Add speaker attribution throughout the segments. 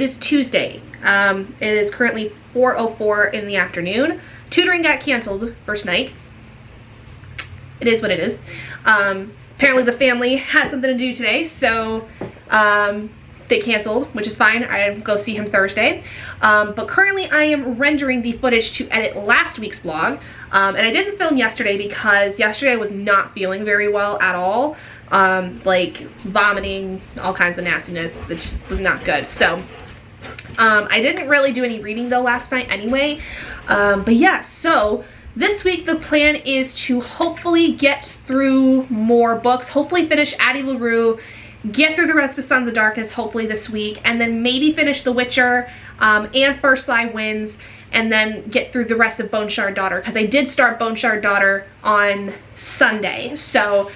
Speaker 1: is Tuesday. It is currently 4:04 in the afternoon. Tutoring got canceled first night. It is what it is. Apparently the family had something to do today, so they canceled, which is fine. I'll go see him Thursday. But currently I am rendering the footage to edit last week's vlog. And I didn't film yesterday because yesterday I was not feeling very well at all. Like vomiting, all kinds of nastiness that just was not good. So I didn't really do any reading though last night anyway. But yeah, so this week the plan is to hopefully get through more books, hopefully finish Addie LaRue, get through the rest of Sons of Darkness hopefully this week, and then maybe finish The Witcher and First Sly Wins, and then get through the rest of Bone Shard Daughter, because I did start Bone Shard Daughter on Sunday. So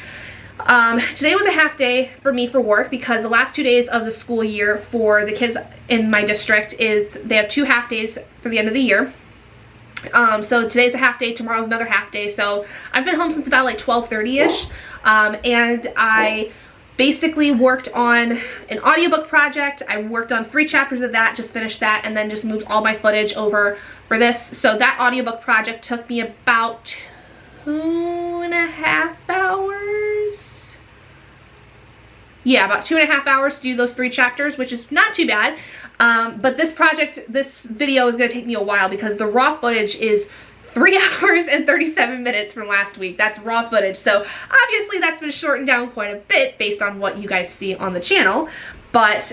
Speaker 1: today was a half day for me for work because the last 2 days of the school year for the kids in my district is they have 2 half days for the end of the year. So today's a half day, tomorrow's another half day. So I've been home since about like 12:30ish, and I basically worked on an audiobook project. I worked on 3 chapters of that, just finished that, and then just moved all my footage over for this. So that audiobook project took me about 2.5 hours. Yeah, about 2.5 hours to do those 3 chapters, which is not too bad. But this video is going to take me a while because the raw footage is 3 hours and 37 minutes from last week. That's raw footage. So obviously that's been shortened down quite a bit based on what you guys see on the channel. But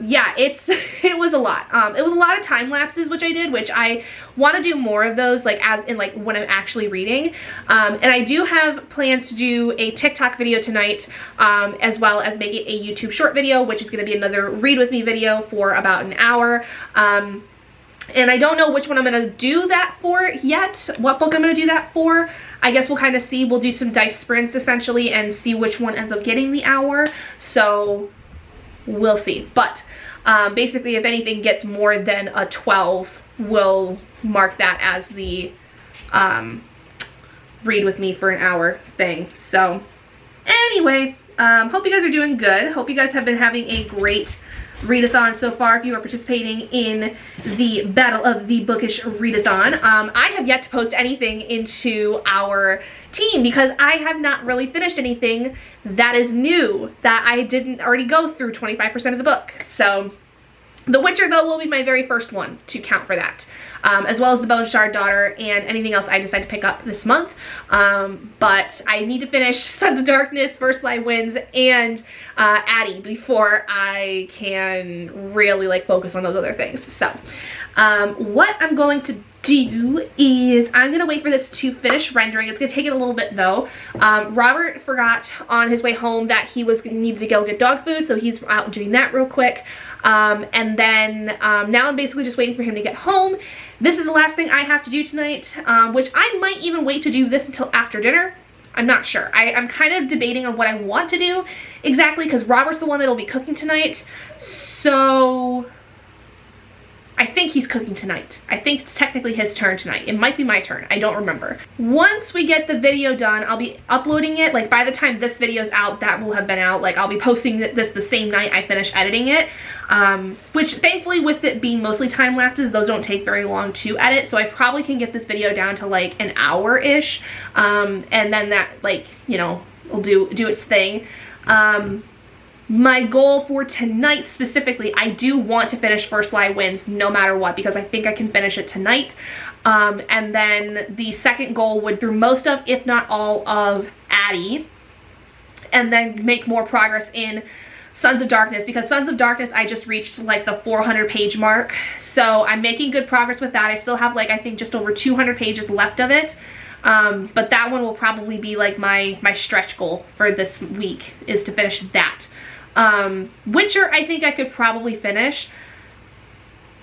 Speaker 1: yeah, it was a lot. It was a lot of time lapses, which I did, which I want to do more of those, like as in like when I'm actually reading. And I do have plans to do a TikTok video tonight, as well as making a YouTube short video, which is going to be another read with me video for about an hour. And I don't know which one I'm going to do that for yet, what book I'm going to do that for. I guess we'll kind of see. We'll do some dice sprints essentially and see which one ends up getting the hour. So we'll see. But basically if anything gets more than a 12, we'll mark that as the read with me for an hour thing. So anyway, hope you guys are doing good. Hope you guys have been having a great readathon so far if you are participating in the Battle of the Bookish readathon. I have yet to post anything into our team because I have not really finished anything that is new that I didn't already go through 25% of the book. So The Witcher though will be my very first one to count for that, as well as the Bone Shard Daughter and anything else I decide to pick up this month. But I need to finish Sons of Darkness, First Sly Wins, and Addie before I can really like focus on those other things. So what I'm going to do is I'm gonna wait for this to finish rendering. It's gonna take it a little bit though. Robert forgot on his way home that he needed to go get dog food, so he's out doing that real quick. And then now I'm basically just waiting for him to get home. This is the last thing I have to do tonight, which I might even wait to do this until after dinner. I'm not sure. I'm kind of debating on what I want to do exactly because Robert's the one that'll be cooking tonight. So I think he's cooking tonight. I think it's technically his turn tonight. It might be my turn. I don't remember. Once we get the video done, I'll be uploading it. Like by the time this video's out, that will have been out. Like I'll be posting this the same night I finish editing it. Which thankfully with it being mostly time lapses, those don't take very long to edit. So I probably can get this video down to like an hour-ish. And then that like, you know, will do its thing. My goal for tonight specifically, I do want to finish First Sly Wins no matter what because I think I can finish it tonight. And then the second goal would through most of, if not all of Addie, and then make more progress in Sons of Darkness because Sons of Darkness I just reached like the 400 page mark. So I'm making good progress with that. I still have like I think just over 200 pages left of it. But that one will probably be like my stretch goal for this week is to finish that. Witcher, I think I could probably finish.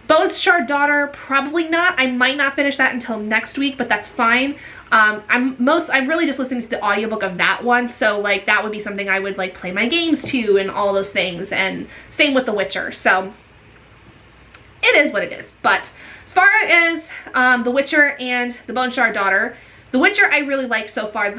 Speaker 1: Bone Shard Daughter, probably not. I might not finish that until next week, but that's fine. I'm really just listening to the audiobook of that one, so like that would be something I would like play my games to and all those things, and same with The Witcher. So it is what it is. But as far as The Witcher and the Bone Shard Daughter, The Witcher I really like so far.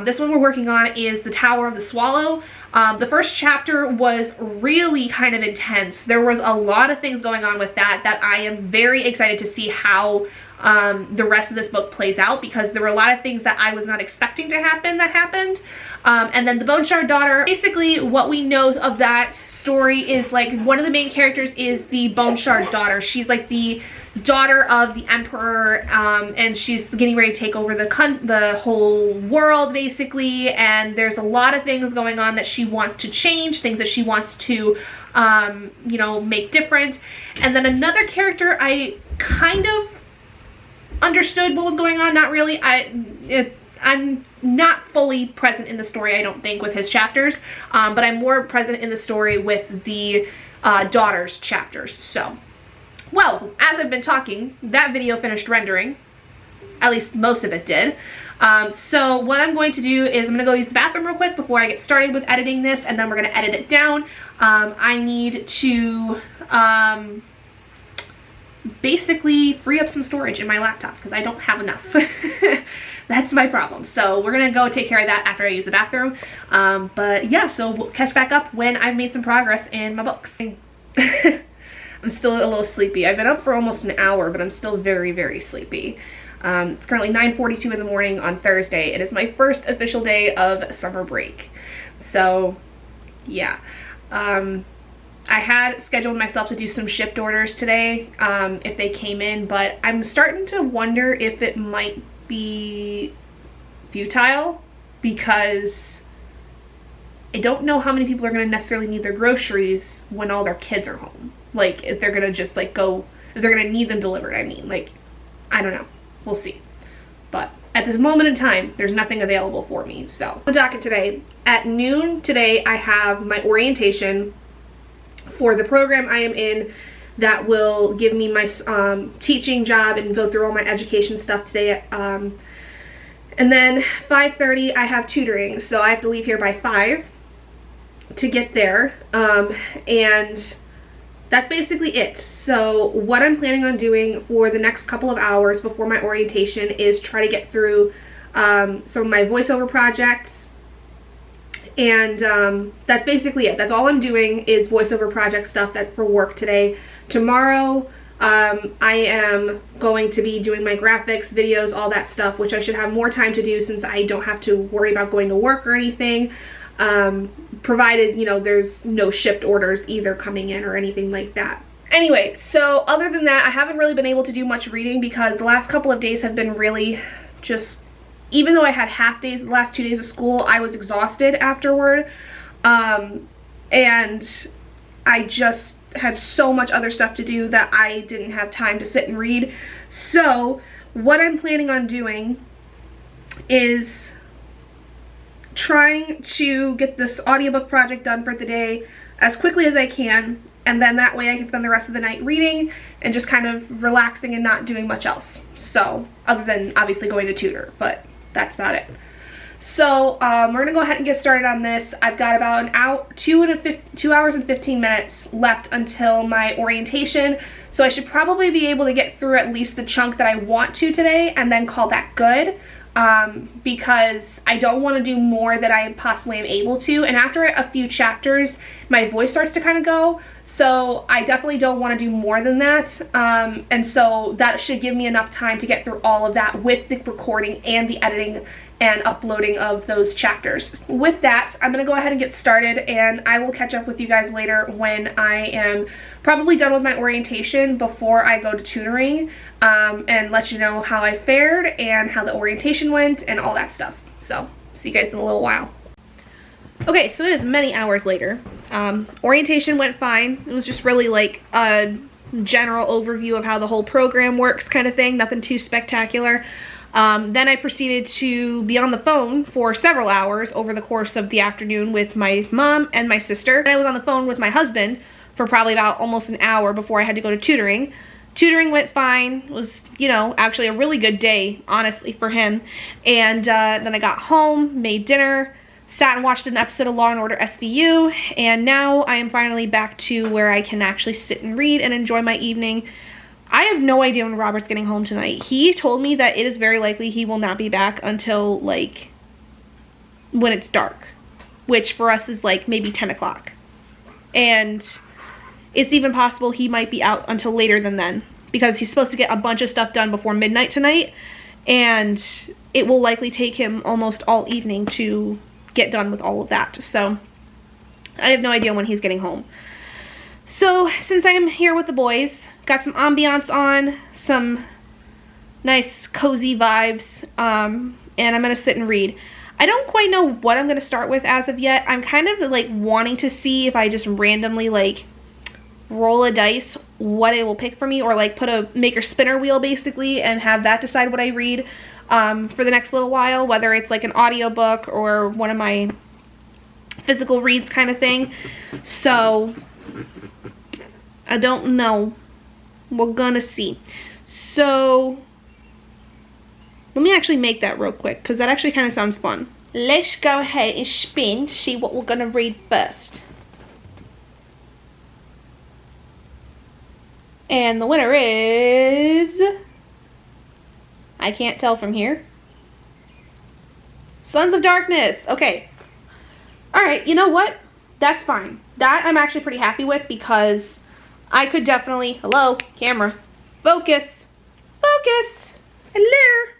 Speaker 1: This one we're working on is The Tower of the Swallow. The first chapter was really kind of intense. There was a lot of things going on with that I am very excited to see how the rest of this book plays out, because there were a lot of things that I was not expecting to happen that happened. And then the Bone Shard daughter, basically what we know of that story is like one of the main characters is the Bone Shard daughter. She's like the daughter of the emperor, and she's getting ready to take over the whole world basically, and there's a lot of things going on that she wants to change, things that she wants to you know, make different. And then another character I kind of understood what was going on, not really. I'm not fully present in the story, I don't think, with his chapters, but I'm more present in the story with the daughter's chapters. So, well, as I've been talking, that video finished rendering. At least most of it did. So what I'm going to do is I'm going to go use the bathroom real quick before I get started with editing this, and then we're going to edit it down. I need to basically free up some storage in my laptop because I don't have enough. That's my problem. So we're gonna go take care of that after I use the bathroom. But yeah, so we'll catch back up when I've made some progress in my books. I'm still a little sleepy. I've been up for almost an hour, but I'm still very, very sleepy. It's currently 9:42 in the morning on Thursday. It is my first official day of summer break. So yeah. I had scheduled myself to do some shipped orders today, if they came in, but I'm starting to wonder if it might be futile, because I don't know how many people are going to necessarily need their groceries when all their kids are home. Like, if they're going to just like go, if they're going to need them delivered, I mean, like, I don't know. We'll see. But at this moment in time, there's nothing available for me. So, the docket today, at noon today, I have my orientation for the program I am in that will give me my teaching job and go through all my education stuff today. And then 5:30 I have tutoring, so I have to leave here by 5 to get there. And that's basically it. So what I'm planning on doing for the next couple of hours before my orientation is try to get through some of my voiceover projects. And that's basically it. That's all I'm doing is voiceover project stuff that for work today. Tomorrow I am going to be doing my graphics, videos, all that stuff, which I should have more time to do since I don't have to worry about going to work or anything, provided, you know, there's no shipped orders either coming in or anything like that. Anyway, so other than that, I haven't really been able to do much reading because the last couple of days have been really just, even though I had half days the last 2 days of school, I was exhausted afterward. And I just had so much other stuff to do that I didn't have time to sit and read. So what I'm planning on doing is trying to get this audiobook project done for the day as quickly as I can, and then that way I can spend the rest of the night reading and just kind of relaxing and not doing much else. So, other than obviously going to tutor, but that's about it. So we're gonna go ahead and get started on this. I've got about an hour, 2 hours and 15 minutes left until my orientation, so I should probably be able to get through at least the chunk that I want to today and then call that good, because I don't want to do more than I possibly am able to, and after a few chapters my voice starts to kind of go, so I definitely don't want to do more than that, and so that should give me enough time to get through all of that with the recording and the editing and uploading of those chapters. With that, I'm going to go ahead and get started, and I will catch up with you guys later when I am probably done with my orientation before I go to tutoring, and let you know how I fared and how the orientation went and all that stuff. So, see you guys in a little while. Okay, so it is many hours later. Orientation went fine. It was just really like a general overview of how the whole program works kind of thing, nothing too spectacular. Then I proceeded to be on the phone for several hours over the course of the afternoon with my mom and my sister. And I was on the phone with my husband for probably about almost an hour before I had to go to tutoring. Tutoring went fine. It was, you know, actually a really good day, honestly, for him. And then I got home, made dinner, sat and watched an episode of Law & Order SVU, and now I am finally back to where I can actually sit and read and enjoy my evening. I have no idea when Robert's getting home tonight. He told me that it is very likely he will not be back until, like, when it's dark. Which for us is, like, maybe 10 o'clock. And it's even possible he might be out until later than then. Because he's supposed to get a bunch of stuff done before midnight tonight. And it will likely take him almost all evening to get done with all of that. So, I have no idea when he's getting home. So, since I am here with the boys, got some ambiance on, some nice cozy vibes, and I'm going to sit and read. I don't quite know what I'm going to start with as of yet. I'm kind of, like, wanting to see if I just randomly, like, roll a dice what it will pick for me, or, like, make a spinner wheel, basically, and have that decide what I read for the next little while, whether it's, like, an audiobook or one of my physical reads kind of thing. So, I don't know. We're gonna see. So, let me actually make that real quick, because that actually kind of sounds fun. Let's go ahead and spin, see what we're gonna read first. And the winner is... I can't tell from here. Sons of Darkness. Okay. Alright, you know what? That's fine. That I'm actually pretty happy with, because I could definitely... Hello, camera. Focus. Focus. Hello.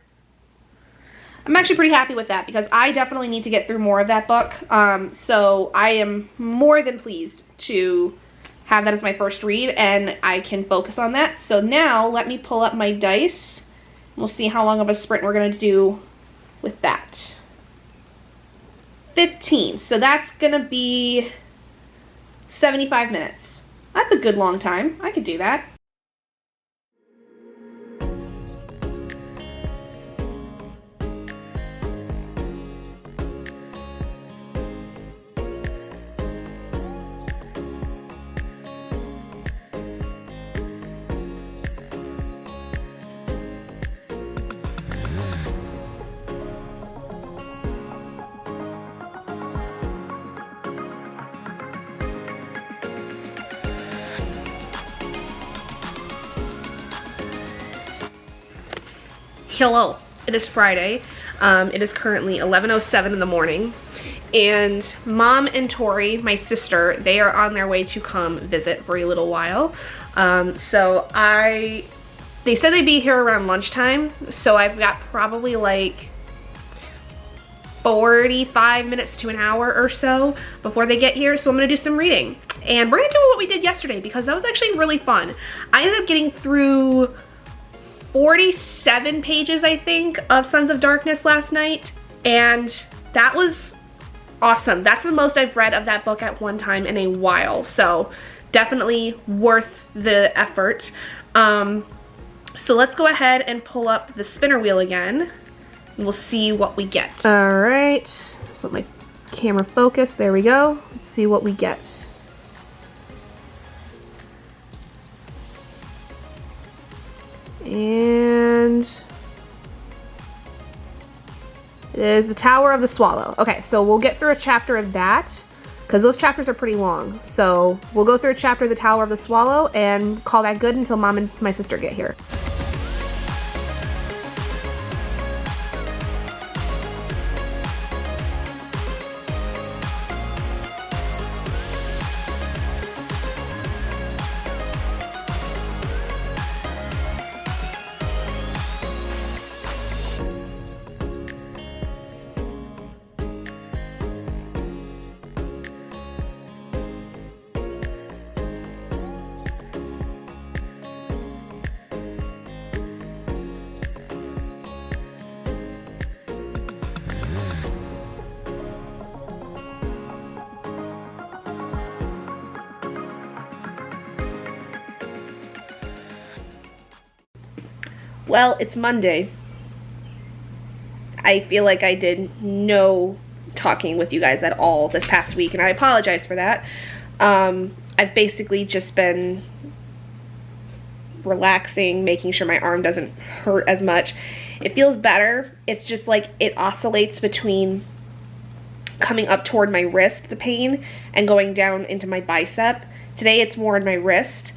Speaker 1: I'm actually pretty happy with that, because I definitely need to get through more of that book. So I am more than pleased to have that as my first read, and I can focus on that. So now, let me pull up my dice. We'll see how long of a sprint we're going to do with that. 15. So that's going to be 75 minutes. That's a good long time. I could do that. Hello, it is Friday. It is currently 11:07 in the morning, and Mom and Tori, my sister, they are on their way to come visit for a little while. They said they'd be here around lunchtime, so I've got probably like 45 minutes to an hour or so before they get here, so I'm gonna do some reading. And we're gonna do what we did yesterday, because that was actually really fun. I ended up getting through 47 pages, I think, of Sons of Darkness last night, and that was awesome. That's the most I've read of that book at one time in a while, so definitely worth the effort. So let's go ahead and pull up the spinner wheel again, and we'll see what we get. All right, so my camera focus, there we go. Let's see what we get. And it is the Tower of the Swallow. Okay, so we'll get through a chapter of that, because those chapters are pretty long. So we'll go through a chapter of the Tower of the Swallow and call that good until Mom and my sister get here. Well, it's Monday. I feel like I did no talking with you guys at all this past week, and I apologize for that. I've basically just been relaxing, making sure my arm doesn't hurt as much. It feels better. It's just like it oscillates between coming up toward my wrist, the pain, and going down into my bicep. Today it's more in my wrist.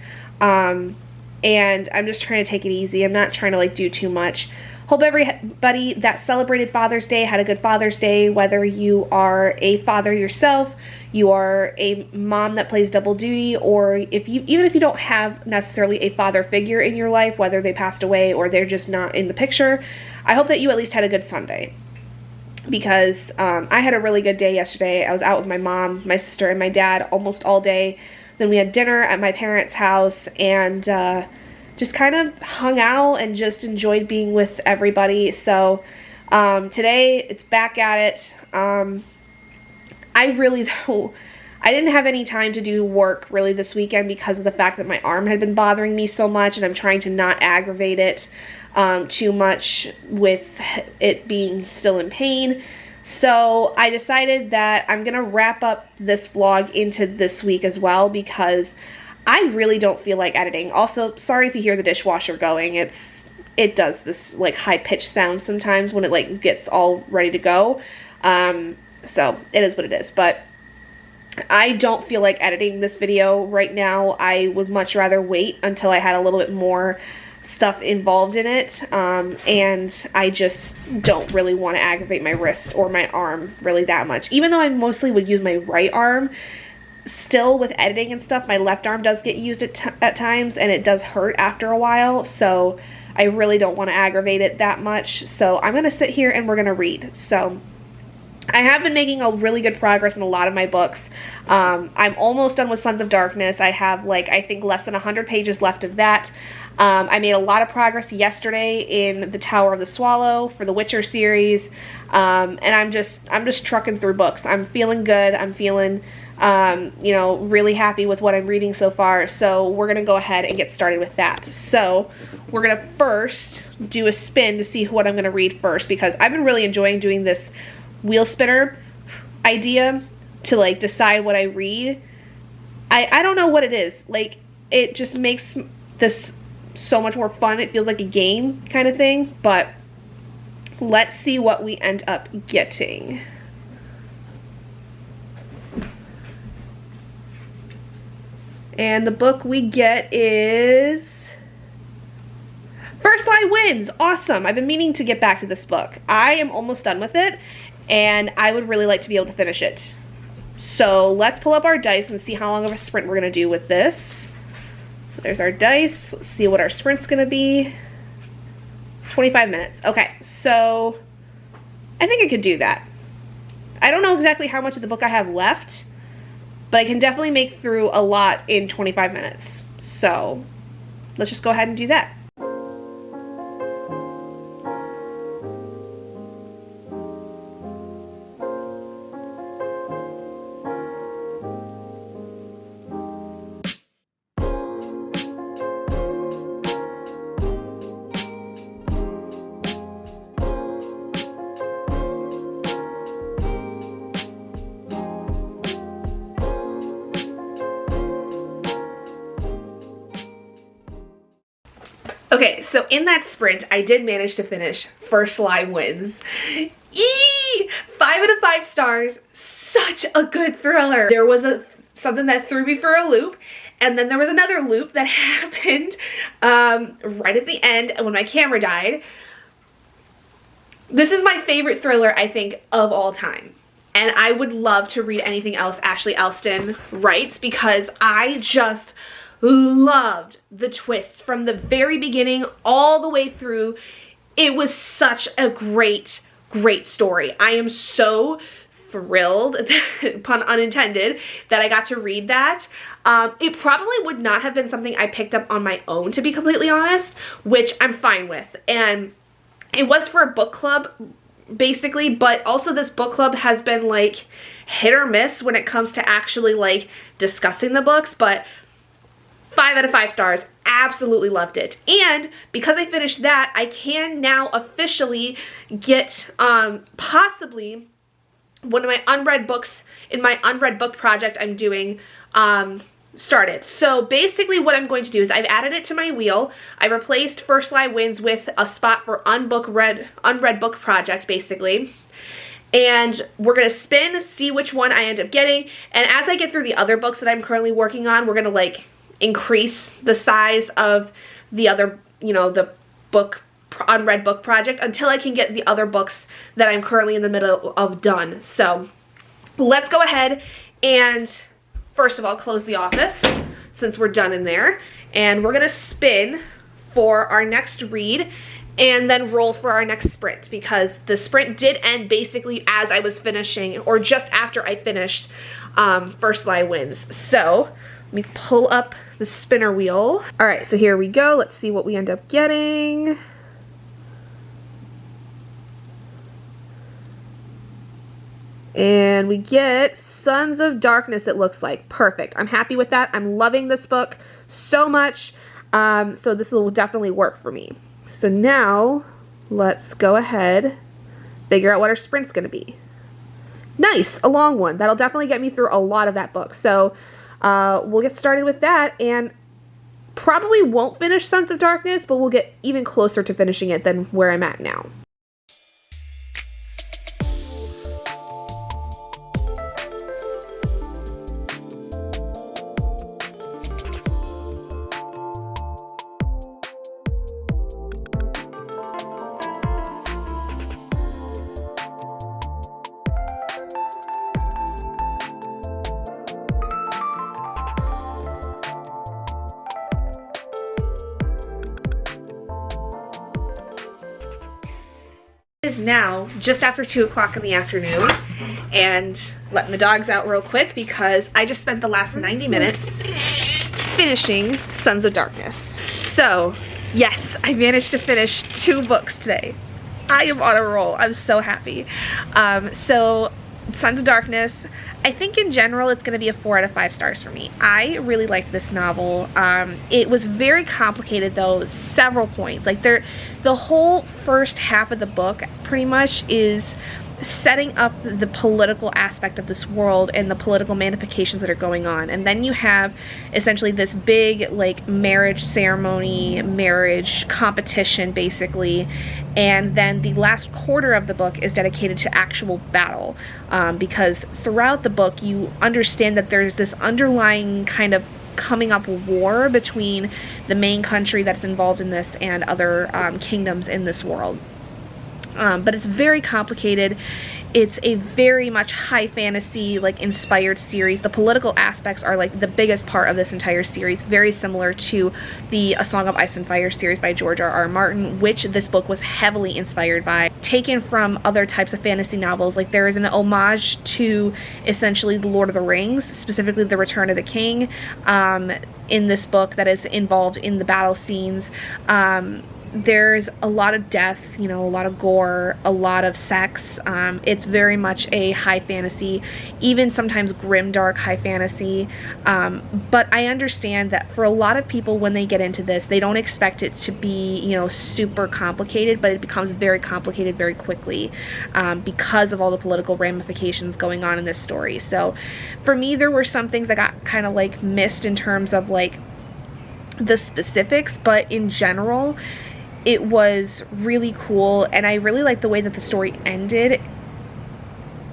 Speaker 1: and I'm just trying to take it easy. I'm not trying to like do too much. Hope everybody that celebrated Father's Day had a good Father's Day, whether you are a father yourself, you are a mom that plays double duty, or even if you don't have necessarily a father figure in your life, whether they passed away or they're just not in the picture, I hope that you at least had a good Sunday. Because I had a really good day yesterday. I was out with my mom, my sister, and my dad almost all day. Then we had dinner at my parents' house, and just kind of hung out and just enjoyed being with everybody. So today it's back at it. I didn't have any time to do work really this weekend because of the fact that my arm had been bothering me so much, and I'm trying to not aggravate it too much with it being still in pain. So I decided that I'm gonna wrap up this vlog into this week as well, because I really don't feel like editing. Also, sorry if you hear the dishwasher going. It does this like high-pitched sound sometimes when it like gets all ready to go. So it is what it is. But I don't feel like editing this video right now. I would much rather wait until I had a little bit more stuff involved in it. And I just don't really want to aggravate my wrist or my arm really that much. Even though I mostly would use my right arm, still with editing and stuff, my left arm does get used at times, and it does hurt after a while, so I really don't want to aggravate it that much. So I'm going to sit here and we're going to read. So I have been making a really good progress in a lot of my books. I'm almost done with Sons of Darkness. I have like, I think less than 100 pages left of that. I made a lot of progress yesterday in The Tower of the Swallow for the Witcher series. And I'm just trucking through books. I'm feeling good. I'm feeling you know, really happy with what I'm reading so far. So we're going to go ahead and get started with that. So we're going to first do a spin to see what I'm going to read first, because I've been really enjoying doing this wheel spinner idea to like decide what I read. I don't know what it is. Like, it just makes this so much more fun. It feels like a game kind of thing, but let's see what we end up getting. And the book we get is First Lie Wins. Awesome. I've been meaning to get back to this book. I am almost done with it, and I would really like to be able to finish it. So let's pull up our dice and see how long of a sprint we're going to do with this. There's our dice. Let's see what our sprint's going to be. 25 minutes. Okay, so I think I could do that. I don't know exactly how much of the book I have left, but I can definitely make through a lot in 25 minutes. So let's just go ahead and do that. Okay, so in that sprint, I did manage to finish First Lie Wins. Eee! 5 out of 5 stars. Such a good thriller. There was something that threw me for a loop, and then there was another loop that happened right at the end when my camera died. This is my favorite thriller, I think, of all time. And I would love to read anything else Ashley Elston writes, because I just loved the twists from the very beginning all the way through. It was such a great story. I am so thrilled, pun unintended, that I got to read that. It probably would not have been something I picked up on my own, to be completely honest, which I'm fine with. And it was for a book club, basically, but also this book club has been like hit or miss when it comes to actually like discussing the books, but 5 out of 5 stars. Absolutely loved it. And because I finished that, I can now officially get possibly one of my unread books in my unread book project I'm doing started. So basically what I'm going to do is I've added it to my wheel. I replaced First Lie Wins with a spot for unread book project, basically. And we're going to spin, see which one I end up getting. And as I get through the other books that I'm currently working on, we're going to like increase the size of the other, you know, the book, unread book project, until I can get the other books that I'm currently in the middle of done. So let's go ahead and first of all close the office since we're done in there, and we're gonna spin for our next read and then roll for our next sprint, because the sprint did end basically as I was finishing, or just after I finished First Lie Wins. So let me pull up the spinner wheel. All right, so here we go. Let's see what we end up getting. And we get Sons of Darkness, it looks like. Perfect. I'm happy with that. I'm loving this book so much. So this will definitely work for me. So now let's go ahead, figure out what our sprint's going to be. Nice, a long one. That'll definitely get me through a lot of that book. So we'll get started with that, and probably won't finish Sons of Darkness, but we'll get even closer to finishing it than where I'm at now. Is now just after 2 o'clock in the afternoon, and letting the dogs out real quick because I just spent the last 90 minutes finishing Sons of Darkness. So yes, I managed to finish 2 books today. I am on a roll. I'm so happy. So Sons of Darkness, I think in general it's going to be a 4 out of 5 stars for me. I really liked this novel. It was very complicated though, several points. Like the whole first half of the book pretty much is setting up the political aspect of this world and the political manifestations that are going on. And then you have essentially this big like marriage ceremony, marriage competition basically. And then the last quarter of the book is dedicated to actual battle, because throughout the book you understand that there's this underlying kind of coming up war between the main country that's involved in this and other kingdoms in this world. But it's very complicated. It's a very much high fantasy, like, inspired series. The political aspects are like the biggest part of this entire series, very similar to the A Song of Ice and Fire series by George R.R. Martin, which this book was heavily inspired by, taken from other types of fantasy novels. Like, there is an homage to essentially The Lord of the Rings, specifically The Return of the King, in this book that is involved in the battle scenes. There's a lot of death, you know, a lot of gore, a lot of sex. It's very much a high fantasy, even sometimes grimdark high fantasy. But I understand that for a lot of people, when they get into this, they don't expect it to be, you know, super complicated, but it becomes very complicated very quickly because of all the political ramifications going on in this story. So for me, there were some things that got kind of like missed in terms of like the specifics, but in general, it was really cool, and I really liked the way that the story ended,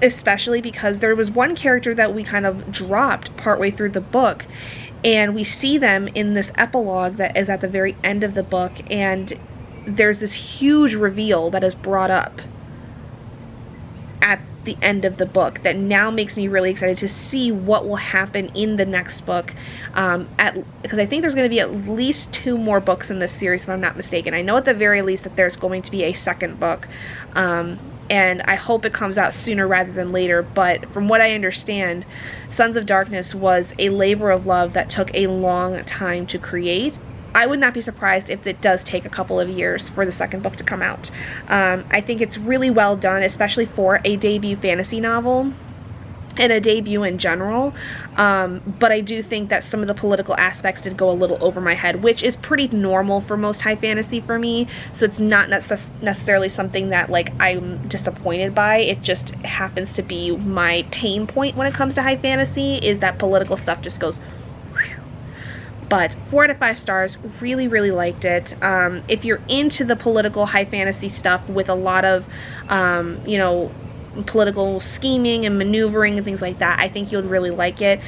Speaker 1: especially because there was one character that we kind of dropped partway through the book, and we see them in this epilogue that is at the very end of the book, and there's this huge reveal that is brought up at the end of the book that now makes me really excited to see what will happen in the next book, because I think there's going to be at least 2 more books in this series if I'm not mistaken. I know at the very least that there's going to be a second book, and I hope it comes out sooner rather than later, but from what I understand, Sons of Darkness was a labor of love that took a long time to create. I would not be surprised if it does take a couple of years for the second book to come out. I think it's really well done, especially for a debut fantasy novel and a debut in general, but I do think that some of the political aspects did go a little over my head, which is pretty normal for most high fantasy for me, so it's not necessarily something that like I'm disappointed by. It just happens to be my pain point when it comes to high fantasy, is that political stuff just goes. But 4 out of 5 stars, really, really liked it. If you're into the political high fantasy stuff with a lot of, you know, political scheming and maneuvering and things like that, I think you'll really like it.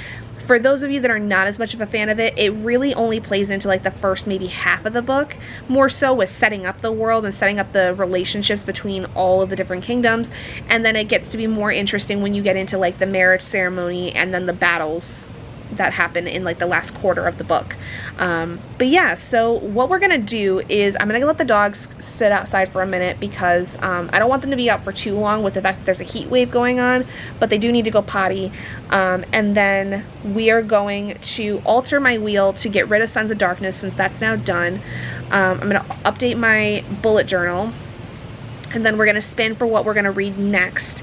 Speaker 1: For those of you that are not as much of a fan of it, it really only plays into like the first maybe half of the book, more so with setting up the world and setting up the relationships between all of the different kingdoms, and then it gets to be more interesting when you get into like the marriage ceremony and then the battles that happen in like the last quarter of the book. But yeah, so what we're gonna do is I'm gonna let the dogs sit outside for a minute because I don't want them to be out for too long with the fact that there's a heat wave going on, but they do need to go potty. And then we are going to alter my wheel to get rid of Sons of Darkness since that's now done. I'm gonna update my bullet journal, and then we're gonna spin for what we're gonna read next.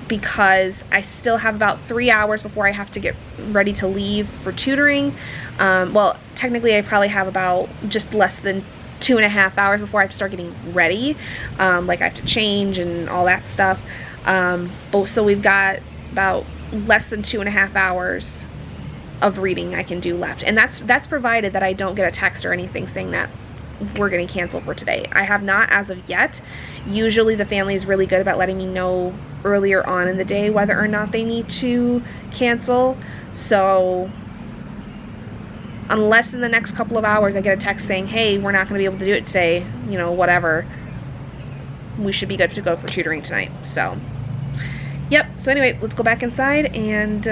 Speaker 1: Because I still have about 3 hours before I have to get ready to leave for tutoring. Well, technically I probably have about just less than 2.5 hours before I have to start getting ready. Like I have to change and all that stuff. So we've got about less than 2.5 hours of reading I can do left. And that's provided that I don't get a text or anything saying that we're going to cancel for today. I have not as of yet. Usually the family is really good about letting me know earlier on in the day whether or not they need to cancel. So unless in the next couple of hours I get a text saying, hey, we're not going to be able to do it today, you know, whatever, we should be good to go for tutoring tonight. So yep, so anyway, let's go back inside and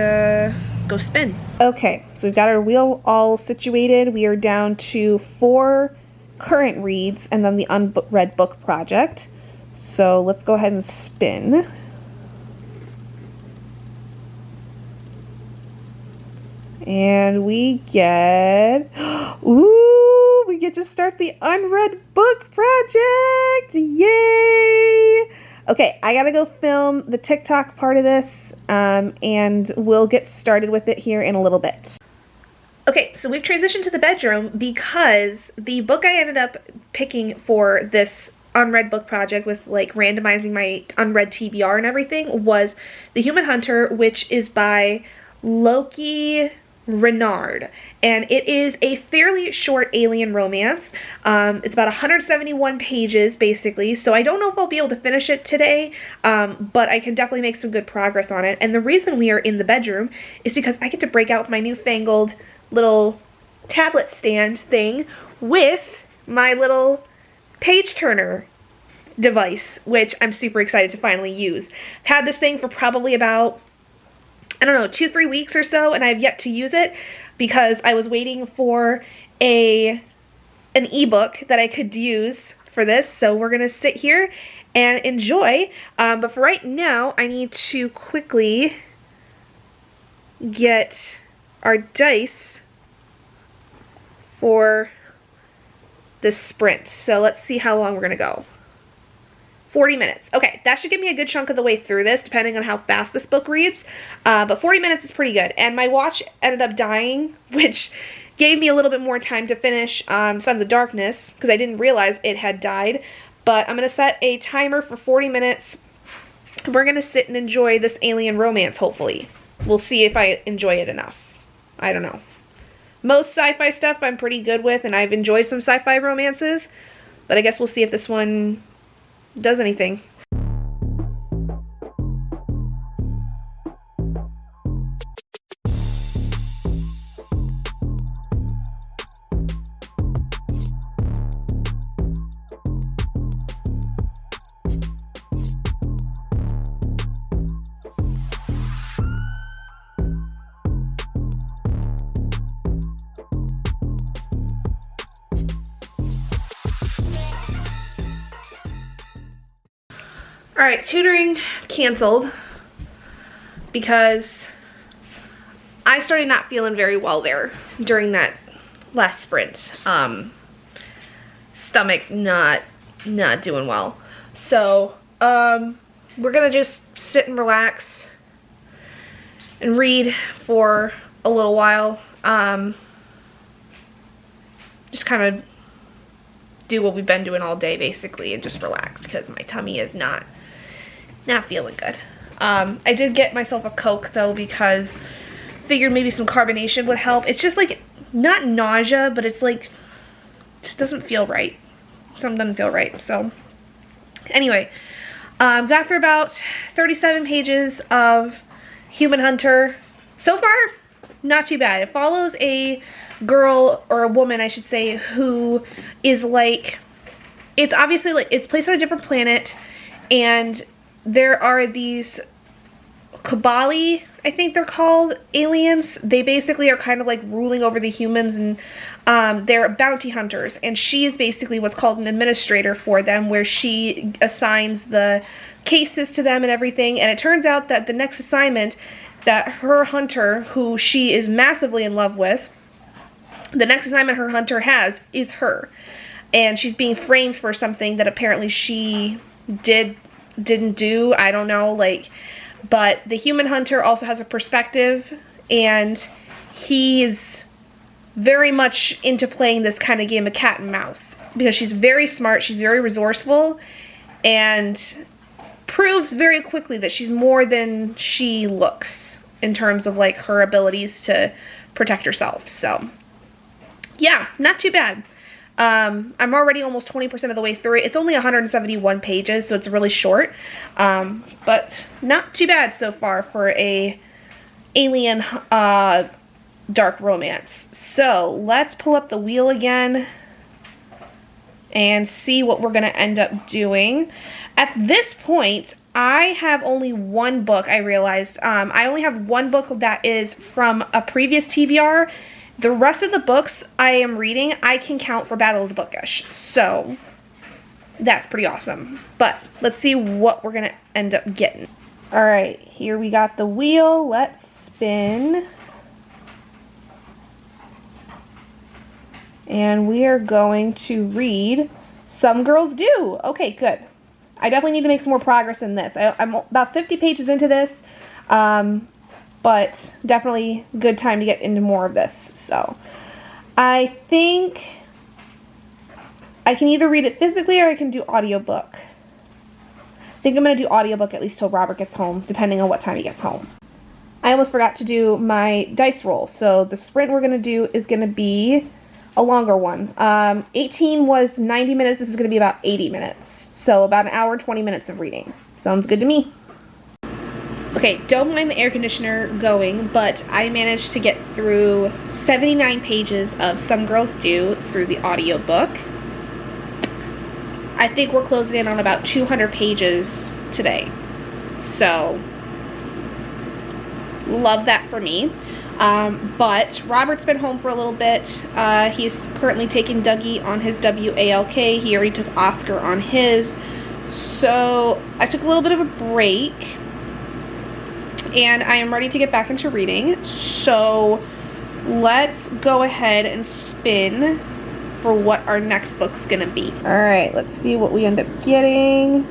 Speaker 1: go spin. Okay, so we've got our wheel all situated. We are down to 4 current reads and then the unread book project. So let's go ahead and spin. And we get, ooh, we get to start the unread book project. Yay! Okay, I gotta go film the TikTok part of this, and we'll get started with it here in a little bit. Okay, so we've transitioned to the bedroom because the book I ended up picking for this unread book project with like randomizing my unread TBR and everything was The Human Hunter, which is by Loki Renard, and it is a fairly short alien romance. It's about 171 pages basically, so I don't know if I'll be able to finish it today, but I can definitely make some good progress on it. And the reason we are in the bedroom is because I get to break out my newfangled little tablet stand thing with my little page turner device, which I'm super excited to finally use. I've had this thing for probably about, I don't know, 2-3 weeks or so, and I've yet to use it because I was waiting for an ebook that I could use for this. So we're gonna sit here and enjoy, but for right now I need to quickly get our dice for this sprint. So let's see how long we're gonna go. 40 minutes. Okay, that should get me a good chunk of the way through this, depending on how fast this book reads. But 40 minutes is pretty good. And my watch ended up dying, which gave me a little bit more time to finish Sons of Darkness, because I didn't realize it had died. But I'm going to set a timer for 40 minutes. We're going to sit and enjoy this alien romance, hopefully. We'll see if I enjoy it enough. I don't know. Most sci-fi stuff I'm pretty good with, and I've enjoyed some sci-fi romances. But I guess we'll see if this one does anything. Alright, tutoring canceled because I started not feeling very well there during that last sprint. Stomach not doing well. So, we're gonna just sit and relax and read for a little while. Just kind of do what we've been doing all day basically and just relax because my tummy is not feeling good. I did get myself a Coke though because figured maybe some carbonation would help. It's just like not nausea, but it's like just doesn't feel right. Something doesn't feel right. So anyway, got through about 37 pages of Human Hunter. So far, not too bad. It follows a girl, or a woman I should say, who is like, it's obviously like, it's placed on a different planet, and there are these Kabali, I think they're called, aliens. They basically are kind of like ruling over the humans, and they're bounty hunters, and she is basically what's called an administrator for them, where she assigns the cases to them and everything. And it turns out that the next assignment that her hunter, who she is massively in love with, the next assignment her hunter has is her, and she's being framed for something that apparently she didn't do. I don't know, like, but the human hunter also has a perspective, and he's very much into playing this kind of game of cat and mouse, because she's very smart, she's very resourceful, and proves very quickly that she's more than she looks in terms of like her abilities to protect herself. So yeah, not too bad. I'm already almost 20% of the way through it. It's only 171 pages, so it's really short, but not too bad so far for a alien dark romance. So let's pull up the wheel again and see what we're going to end up doing. At this point, I have only one book, I realized. I only have one book that is from a previous TBR. The rest of the books I am reading, I can count for Battle of the Bookish. So that's pretty awesome. But let's see what we're going to end up getting. All right, here we got the wheel. Let's spin. And we are going to read Some Girls Do. Okay, good. I definitely need to make some more progress in this. I'm about 50 pages into this, but definitely good time to get into more of this. So I think I can either read it physically or I can do audiobook. I think I'm going to do audiobook at least till Robert gets home, depending on what time he gets home. I almost forgot to do my dice roll. So the sprint we're going to do is going to be a longer one. 18 was 90 minutes. This is going to be about 80 minutes. So about an hour and 20 minutes of reading. Sounds good to me. Okay, don't mind the air conditioner going, but I managed to get through 79 pages of Some Girls Do through the audiobook. I think we're closing in on about 200 pages today. So, love that for me. But Robert's been home for a little bit. He's currently taking Dougie on his WALK. He already took Oscar on his. So I took a little bit of a break, and I am ready to get back into reading. So let's go ahead and spin for what our next book's gonna be. All right, let's see what we end up getting.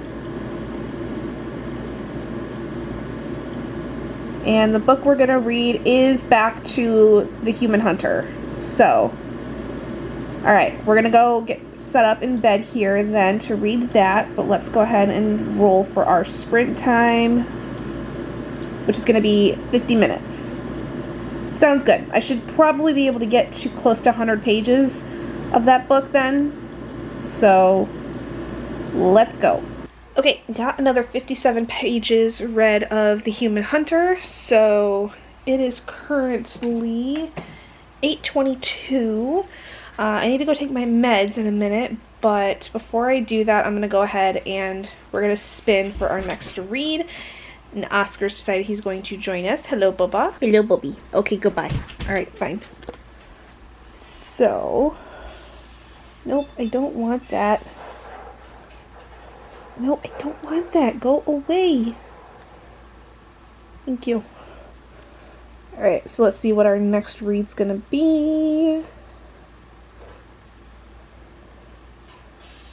Speaker 1: And the book we're going to read is Back to the Human Hunter. So, alright, we're going to go get set up in bed here then to read that. But let's go ahead and roll for our sprint time, which is going to be 50 minutes. Sounds good. I should probably be able to get to close to 100 pages of that book then. So, let's go. Okay, got another 57 pages read of The Human Hunter, so it is currently 8:22. I need to go take my meds in a minute, but before I do that, I'm going to go ahead and we're going to spin for our next read. And Oscar's decided he's going to join us. Hello, Bubba. Hello, Bubby. Okay, goodbye. Alright, fine. So, nope, I don't want that. No, I don't want that. Go away. Thank you. Alright, so let's see what our next read's gonna be.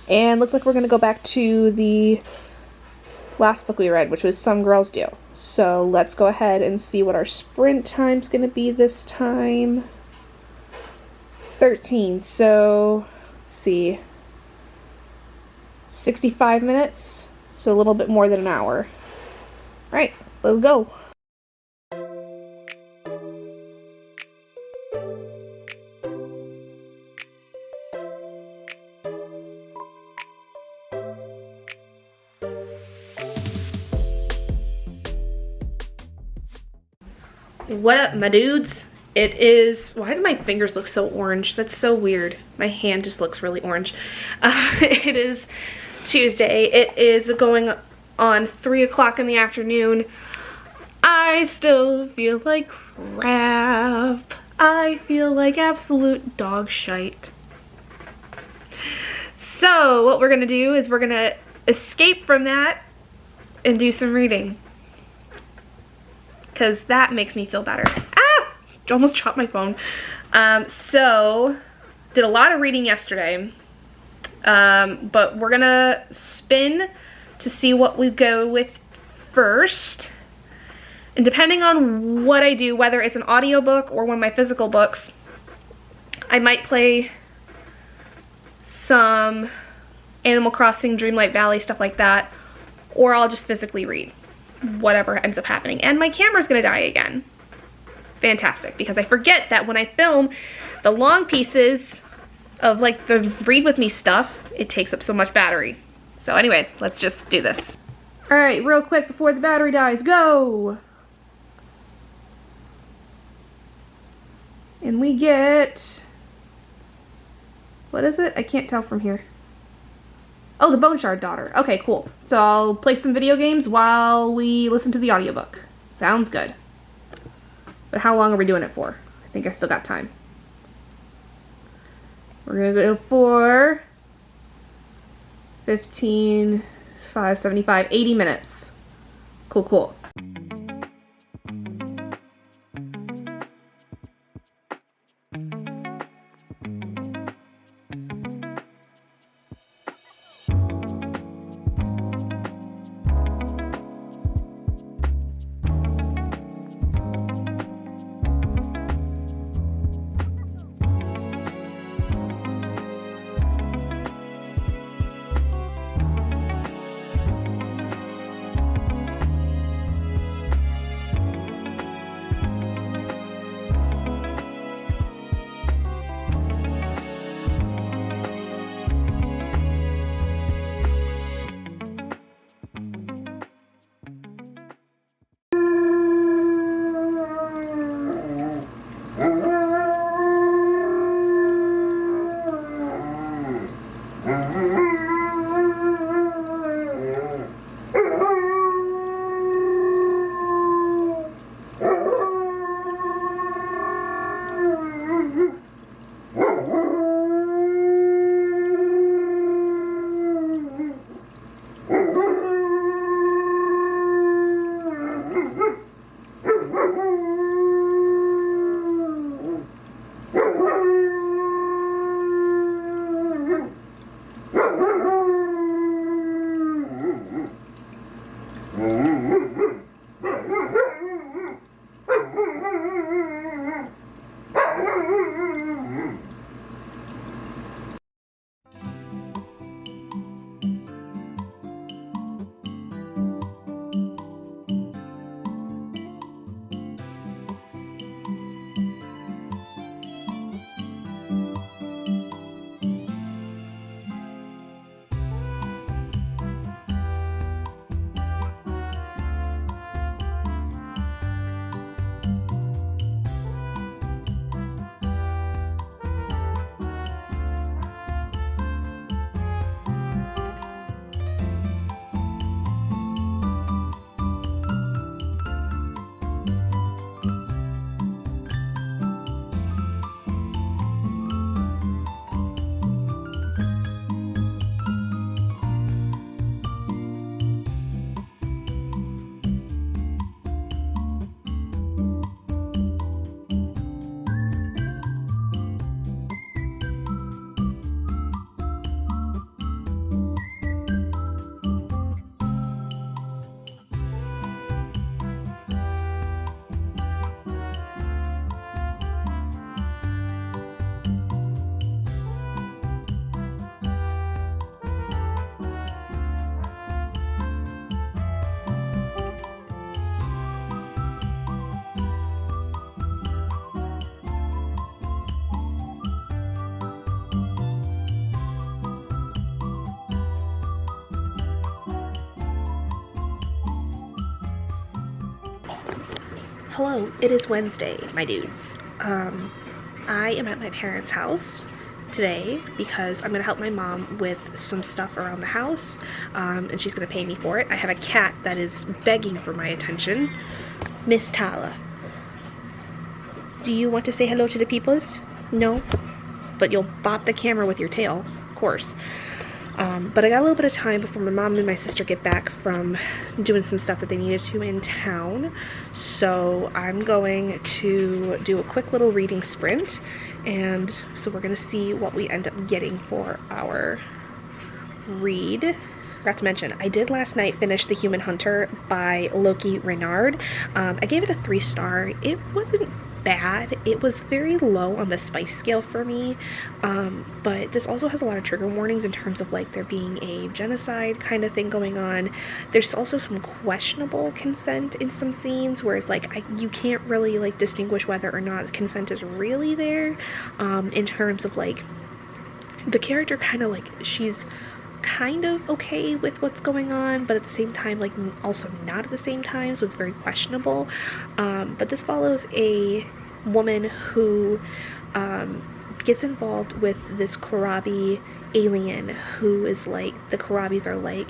Speaker 1: And looks like we're gonna go back to the last book we read, which was Some Girls Do. So let's go ahead and see what our sprint time's gonna be this time. 13. So, let's see. 65 minutes, so a little bit more than an hour. Alright, let's go. What up, my dudes? It is, why do my fingers look so orange? That's so weird. My hand just looks really orange. It is Tuesday. It is going on 3 o'clock in the afternoon. I still feel like crap. I feel like absolute dog shite. So what we're gonna do is we're gonna escape from that and do some reading, because that makes me feel better. Ah! Almost dropped my phone. So did a lot of reading yesterday, but we're gonna spin to see what we go with first. And depending on what I do, whether it's an audiobook or one of my physical books, I might play some Animal Crossing, Dreamlight Valley, stuff like that, or I'll just physically read, whatever ends up happening. And my camera's gonna die again. Fantastic, because I forget that when I film the long pieces of like the read with me stuff, it takes up so much battery. So anyway, let's just do this. All right, real quick before the battery dies, go! And we get, what is it? I can't tell from here. Oh, the Bone Shard Daughter. Okay, cool. So I'll play some video games while we listen to the audiobook. Sounds good. But how long are we doing it for? I think I still got time. We're gonna go for 15, 5, 75, 80 minutes. Cool, cool. Hello, it is Wednesday, my dudes. I am at my parents' house today because I'm gonna help my mom with some stuff around the house, and she's gonna pay me for it. I have a cat that is begging for my attention. Miss Tala, do you want to say hello to the peoples? No? But you'll bop the camera with your tail, of course. But I got a little bit of time before my mom and my sister get back from doing some stuff that they needed to in town. So I'm going to do a quick little reading sprint. And so we're gonna see what we end up getting for our read. Forgot to mention, I did last night finish The Human Hunter by Loki Renard. I gave it a 3-star. It wasn't bad. It was very low on the spice scale for me, but this also has a lot of trigger warnings in terms of like there being a genocide kind of thing going on. There's also some questionable consent in some scenes where it's like you can't really like distinguish whether or not consent is really there, in terms of like the character kind of like she's kind of okay with what's going on, but at the same time like also not at the same time, so it's very questionable. But this follows a woman who gets involved with this Korabi alien who is like, the Korabis are like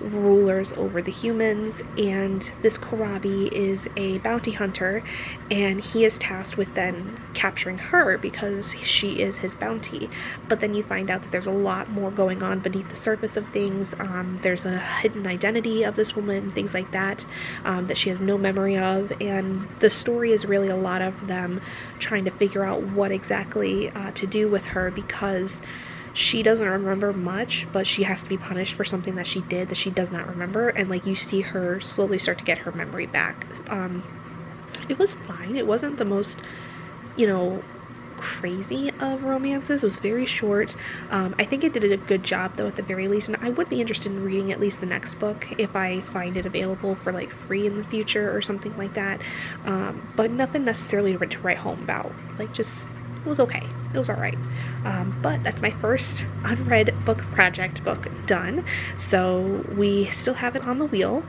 Speaker 1: rulers over the humans, and this Korabi is a bounty hunter, and he is tasked with then capturing her because she is his bounty. But then you find out that there's a lot more going on beneath the surface of things. There's a hidden identity of this woman, things like that, that she has no memory of, and the story is really a lot of them trying to figure out what exactly to do with her, because she doesn't remember much, but she has to be punished for something that she did that she does not remember, and like you see her slowly start to get her memory back. It was fine. It wasn't the most, you know, crazy of romances. It was very short. I think it did a good job though at the very least, and I would be interested in reading at least the next book if I find it available for like free in the future or something like that. But nothing necessarily to write home about. Like just, it was okay. It was alright. But that's my first unread book project book done. So we still have it on the wheel,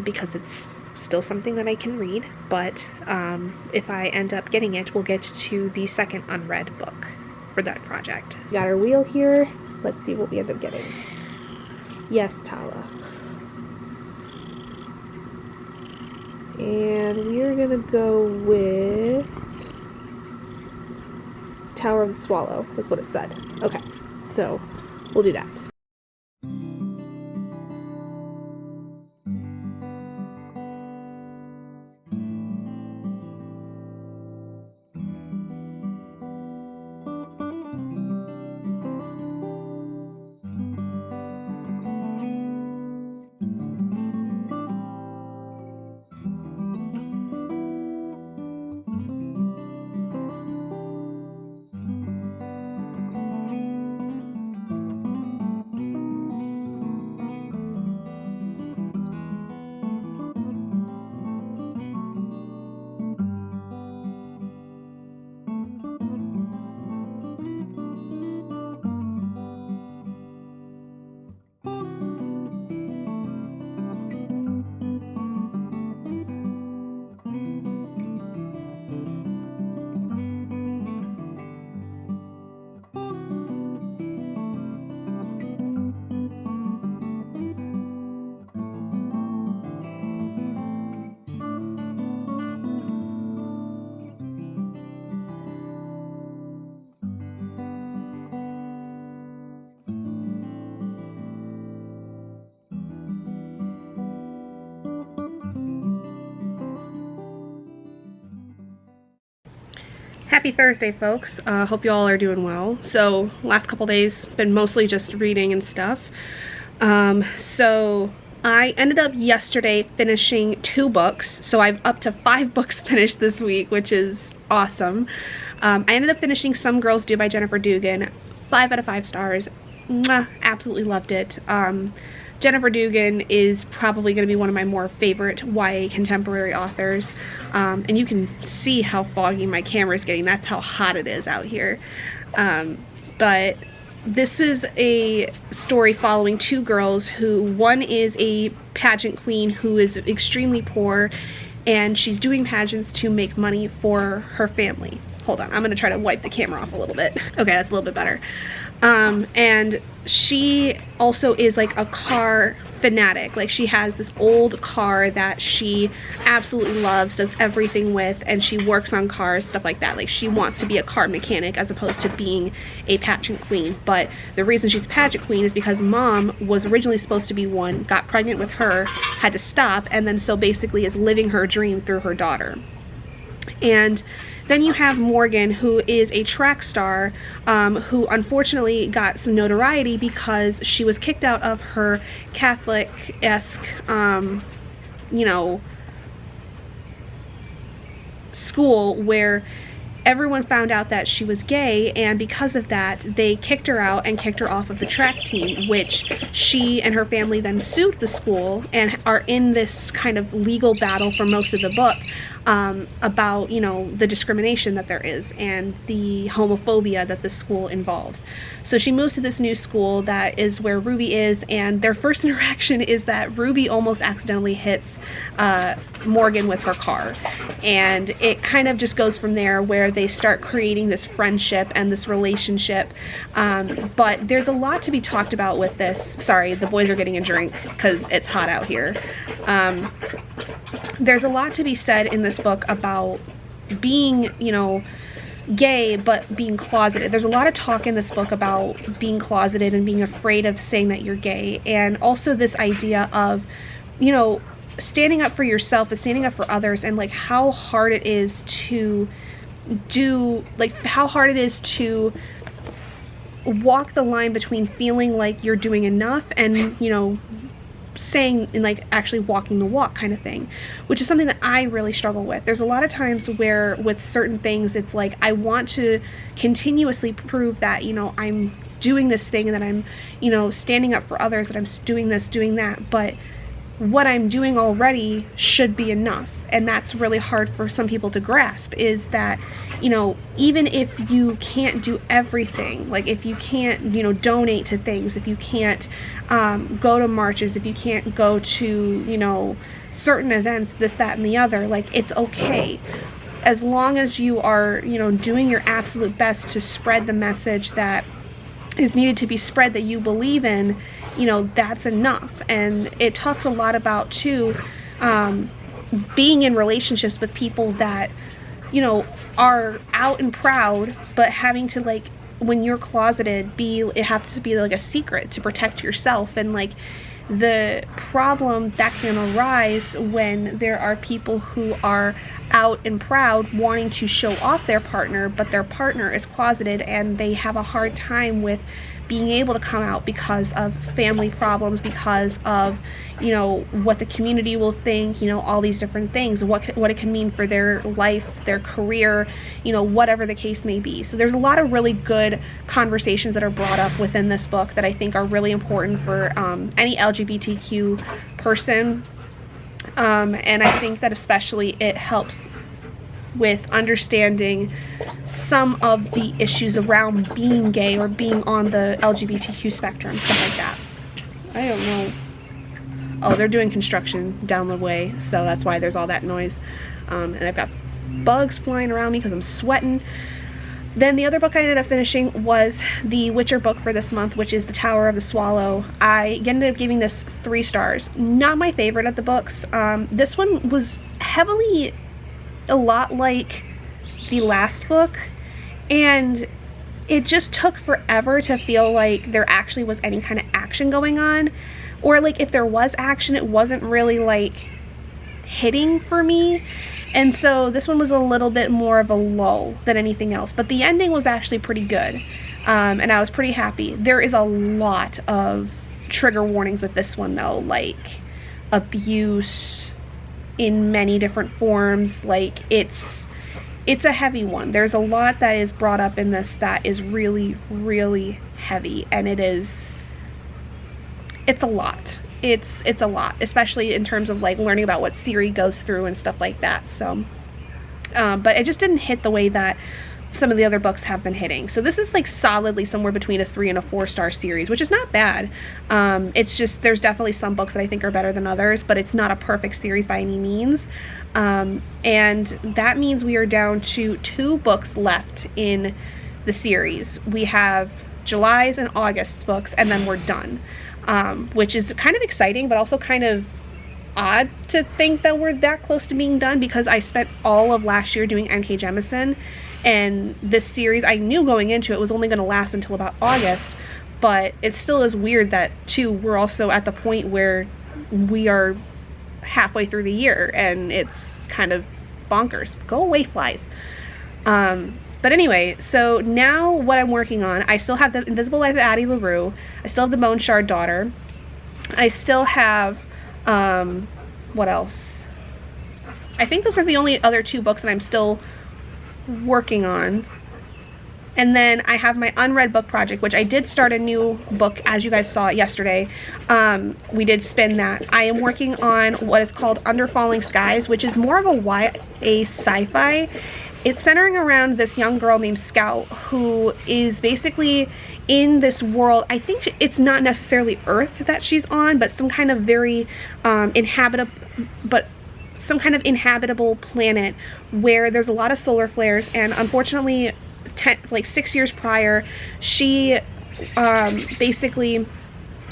Speaker 1: because it's still something that I can read. But if I end up getting it, we'll get to the second unread book for that project. We got our wheel here. Let's see what we end up getting. Yes, Tala. And we're gonna go with Tower of the Swallow, is what it said. Okay, so we'll do that. Happy Thursday, folks. Hope you all are doing well. So last couple days been mostly just reading and stuff. So I ended up yesterday finishing 2 books, so I've up to 5 books finished this week, which is awesome. I ended up finishing Some Girls Do by Jennifer Dugan. 5 out of 5 stars. Mwah, absolutely loved it. Jennifer Dugan is probably going to be one of my more favorite YA contemporary authors, and you can see how foggy my camera is getting. That's how hot it is out here. But this is a story following 2 girls who, one is a pageant queen who is extremely poor,
Speaker 2: and she's doing pageants to make money for her family. Hold on, I'm gonna try to wipe the camera off a little bit. Okay, that's a little bit better. And she also is like a car fanatic. Like, she has this old car that she absolutely loves, does everything with, and she works on cars, stuff like that. Like, she wants to be a car mechanic as opposed to being a pageant queen. But the reason she's a pageant queen is because mom was originally supposed to be one, got pregnant with her, had to stop, and then so basically is living her dream through her daughter. And then you have Morgan, who is a track star, who unfortunately got some notoriety because she was kicked out of her Catholic-esque, you know, school where everyone found out that she was gay, and because of that they kicked her out and kicked her off of the track team, which she and her family then sued the school and are in this kind of legal battle for most of the book about, you know, the discrimination that there is and the homophobia that the school involves. So she moves to this new school that is where Ruby is, and their first interaction is that Ruby almost accidentally hits Morgan with her car, and it kind of just goes from there where they start creating this friendship and this relationship. But there's a lot to be talked about with this. Sorry, the boys are getting a drink because it's hot out here. There's a lot to be said in this book about being, you know, gay but being closeted. There's a lot of talk in this book about being closeted and being afraid of saying that you're gay, and also this idea of, you know, standing up for yourself but standing up for others, and like how hard it is to walk the line between feeling like you're doing enough and, you know, saying and like actually walking the walk kind of thing, which is something that I really struggle with. There's a lot of times where with certain things it's like I want to continuously prove that, you know, I'm doing this thing and that I'm, you know, standing up for others, that I'm doing this, doing that, but what I'm doing already should be enough. And that's really hard for some people to grasp, is that, you know, even if you can't do everything, like if you can't, you know, donate to things, if you can't go to marches, if you can't go to, you know, certain events, this, that, and the other, like, it's okay. As long as you are, you know, doing your absolute best to spread the message that is needed to be spread, that you believe in, you know, that's enough. And it talks a lot about, too, being in relationships with people that, you know, are out and proud, but having to, like, when you're closeted, it has to be like a secret to protect yourself. And like the problem that can arise when there are people who are out and proud wanting to show off their partner, but their partner is closeted and they have a hard time with being able to come out because of family problems, because of, you know, what the community will think, you know, all these different things, what it can mean for their life, their career, you know, whatever the case may be. So there's a lot of really good conversations that are brought up within this book that I think are really important for any LGBTQ person. And I think that especially it helps with understanding some of the issues around being gay or being on the LGBTQ spectrum, stuff like that. I don't know. Oh, they're doing construction down the way, so that's why there's all that noise. And I've got bugs flying around me because I'm sweating. Then the other book I ended up finishing was the Witcher book for this month, which is The Tower of the Swallow. I ended up giving this 3 stars. Not my favorite of the books. This one was heavily a lot like the last book, and it just took forever to feel like there actually was any kind of action going on, or like if there was action, it wasn't really like hitting for me. And so this one was a little bit more of a lull than anything else, but the ending was actually pretty good, and I was pretty happy. There is a lot of trigger warnings with this one though, like abuse in many different forms. Like it's a heavy one. There's a lot that is brought up in this that is really, really heavy, and it's a lot. It's a lot, especially in terms of like learning about what Siri goes through and stuff like that. So but it just didn't hit the way that some of the other books have been hitting. So this is like solidly somewhere between a 3 and a 4-star series, which is not bad. It's just there's definitely some books that I think are better than others, but it's not a perfect series by any means. And that means we are down to 2 books left in the series. We have July's and August's books, and then we're done, which is kind of exciting, but also kind of odd to think that we're that close to being done, because I spent all of last year doing N.K. Jemisin, and this series, I knew going into it, was only going to last until about August, but it still is weird that, too, we're also at the point where we are halfway through the year, and it's kind of bonkers. Go away, flies. But anyway, so now what I'm working on, I still have The Invisible Life of Addie LaRue, I still have The Bone Shard Daughter, I still have, what else? I think those are the only other 2 books that I'm still working on. And then I have my unread book project, which I did start a new book, as you guys saw yesterday. We did spin that. I am working on what is called Under Falling Skies, which is more of a YA sci-fi. It's centering around this young girl named Scout, who is basically in this world. I think it's not necessarily Earth that she's on, but some kind of very some kind of inhabitable planet where there's a lot of solar flares, and unfortunately, 6 years prior, she basically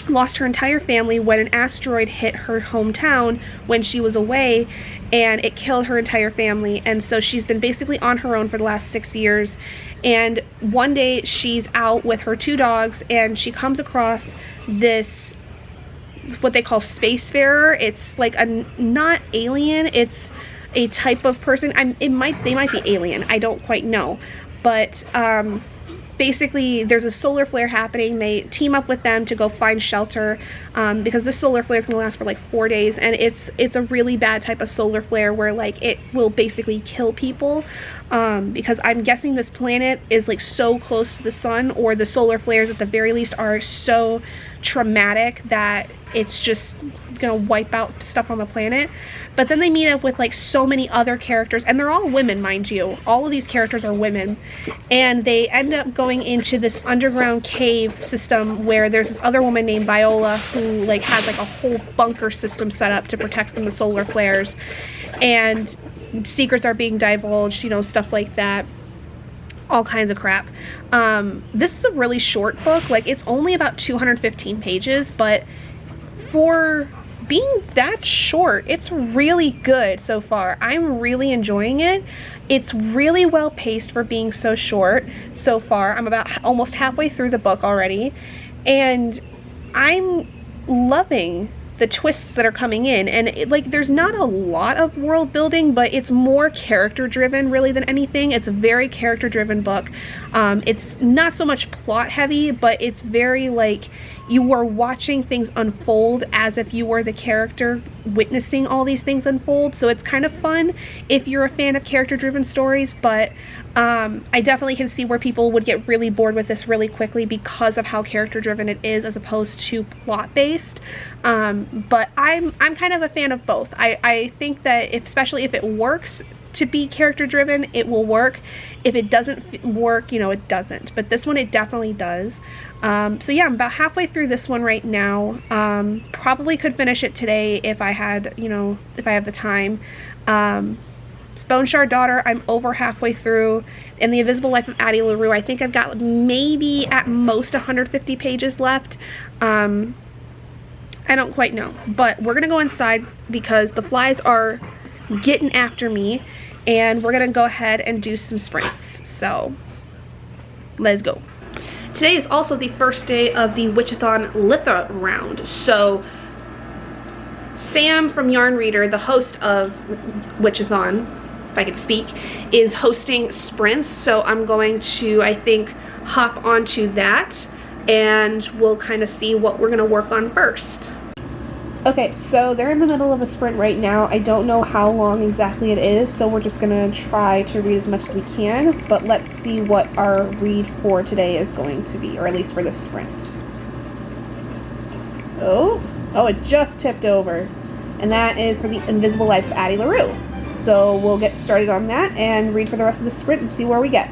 Speaker 2: lost her entire family when an asteroid hit her hometown when she was away, and it killed her entire family. And so she's been basically on her own for the last 6 years. And one day she's out with her 2 dogs, and she comes across this, what they call spacefarer. It's like a, not alien, it's a type of person. They might be alien, I don't quite know. But basically there's a solar flare happening. They team up with them to go find shelter, because this solar flare is going to last for like 4 days, and it's a really bad type of solar flare where like it will basically kill people, because I'm guessing this planet is like so close to the sun, or the solar flares at the very least are so traumatic that it's just gonna wipe out stuff on the planet. But then they meet up with like so many other characters, and they're all women, mind you. All of these characters are women, and they end up going into this underground cave system where there's this other woman named Viola who like has like a whole bunker system set up to protect from the solar flares, and secrets are being divulged, you know, stuff like that. All kinds of crap. This is a really short book. Like, it's only about 215 pages, but for being that short, it's really good so far. I'm really enjoying it. It's really well paced for being so short so far. I'm about almost halfway through the book already, and I'm loving the twists that are coming in. And like, there's not a lot of world building, but it's more character driven really than anything. It's a very character driven book. It's not so much plot heavy, but it's very like you are watching things unfold as if you were the character witnessing all these things unfold. So it's kind of fun if you're a fan of character driven stories, but I definitely can see where people would get really bored with this really quickly because of how character driven it is as opposed to plot based. But I'm kind of a fan of both. I think that especially if it works to be character driven, it will work. If it doesn't work, you know, it doesn't. But this one, it definitely does. So yeah, I'm about halfway through this one right now. Probably could finish it today if I had, you know, if I have the time. Bone Shard Daughter, I'm over halfway through. And The Invisible Life of Addie LaRue, I think I've got maybe at most 150 pages left. I don't quite know. But we're going to go inside because the flies are getting after me. And we're going to go ahead and do some sprints. So, let's go. Today is also the first day of the Witchathon Litha round. So, Sam from Yarn Reader, the host of Witchathon, if I could speak, is hosting sprints. So I'm going to, I think, hop onto that and we'll kind of see what we're going to work on first. Okay, so they're in the middle of a sprint right now. I don't know how long exactly it is, so we're just going to try to read as much as we can, but let's see what our read for today is going to be, or at least for the sprint. Oh, it just tipped over. And that is for The Invisible Life of Addie LaRue. So we'll get started on that and read for the rest of the sprint and see where we get.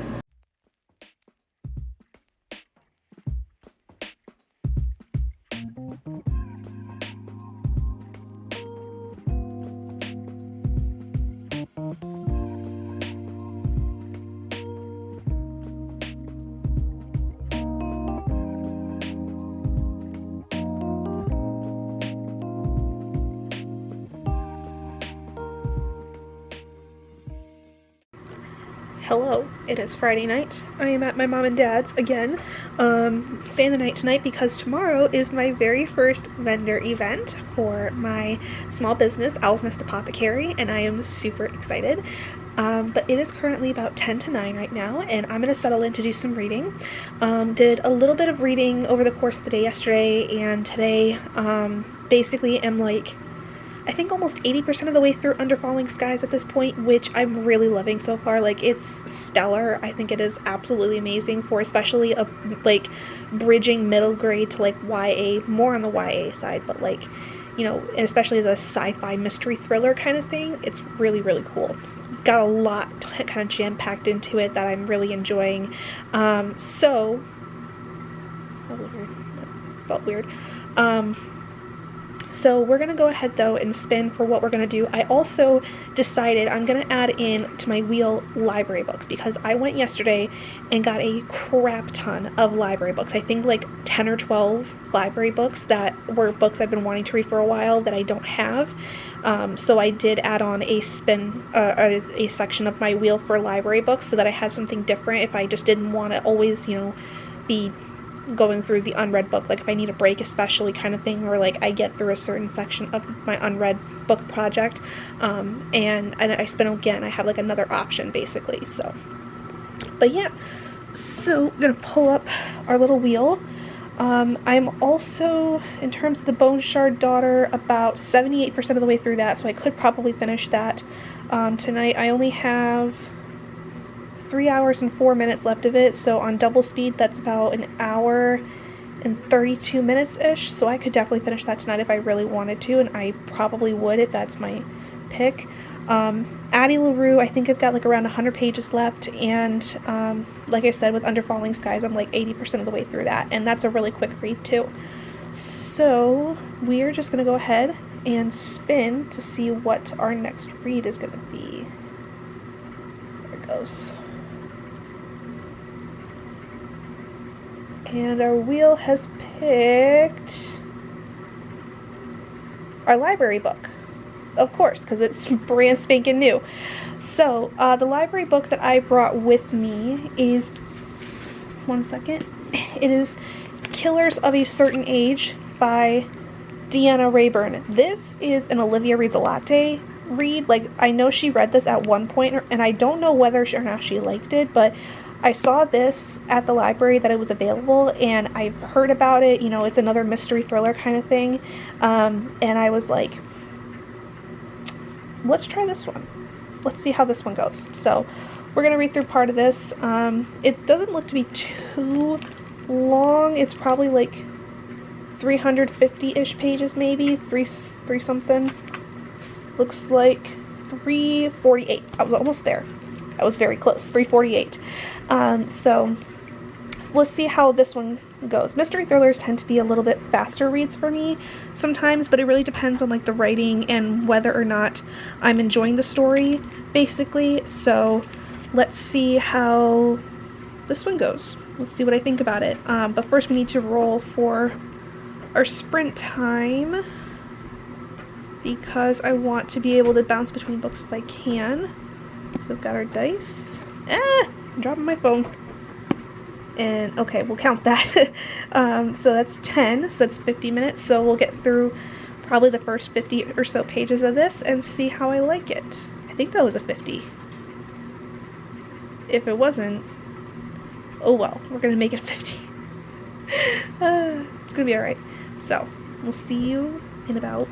Speaker 2: Hello, it is Friday night. I am at my mom and dad's again, staying the night tonight because tomorrow is my very first vendor event for my small business, Owl's Nest Apothecary, and I am super excited. But it is currently about 10 to 9 right now, and I'm going to settle in to do some reading. Did a little bit of reading over the course of the day yesterday and today. Basically am like, I think almost 80% of the way through Under Falling Skies at this point, which I'm really loving so far. Like, it's stellar. I think it is absolutely amazing for especially a, like, bridging middle grade to, like, YA, more on the YA side, but, like, you know, and especially as a sci-fi mystery thriller kind of thing, it's really, really cool. It's got a lot kind of jam-packed into it that I'm really enjoying. That felt weird. So we're going to go ahead, though, and spin for what we're going to do. I also decided I'm going to add in to my wheel library books because I went yesterday and got a crap ton of library books. I think like 10 or 12 library books that were books I've been wanting to read for a while that I don't have. So I did add on a a section of my wheel for library books so that I had something different if I just didn't want to always, you know, be going through the unread book, like if I need a break especially kind of thing, or like I get through a certain section of my unread book project, and I spent again, I have like another option basically, so, but yeah, so I'm gonna pull up our little wheel. I'm also, in terms of the Bone Shard Daughter, about 78% of the way through that, so I could probably finish that tonight. I only have 3 hours and 4 minutes left of it, so on double speed that's about an hour and 32 minutes-ish, so I could definitely finish that tonight if I really wanted to, and I probably would if that's my pick. Addie LaRue, I think I've got like around 100 pages left, and like I said, with Under Falling Skies, I'm like 80% of the way through that, and that's a really quick read too. So we're just going to go ahead and spin to see what our next read is going to be. There it goes. And our wheel has picked our library book, of course, because it's brand spanking new. So, the library book that I brought with me is, one second, it is Killers of a Certain Age by Deanna Rayburn. This is an Olivia Rivalate read. Like, I know she read this at one point, and I don't know whether or not she liked it, but I saw this at the library that it was available, and I've heard about it. You know, it's another mystery thriller kind of thing, and I was like, let's try this one. Let's see how this one goes. So we're going to read through part of this. It doesn't look to be too long. It's probably like 350-ish pages, maybe. Three something. Looks like 348. I was almost there. I was very close. 348. So let's see how this one goes. Mystery thrillers tend to be a little bit faster reads for me sometimes, but it really depends on like the writing and whether or not I'm enjoying the story, basically. So let's see how this one goes. Let's see what I think about it. But first we need to roll for our sprint time because I want to be able to bounce between books if I can. So we've got our dice. I'm dropping my phone. And okay, we'll count that. So that's 10, so that's 50 minutes. So we'll get through probably the first 50 or so pages of this and see how I like it. I think that was a 50. If it wasn't, oh well, we're gonna make it 50. It's gonna be alright. So we'll see you in about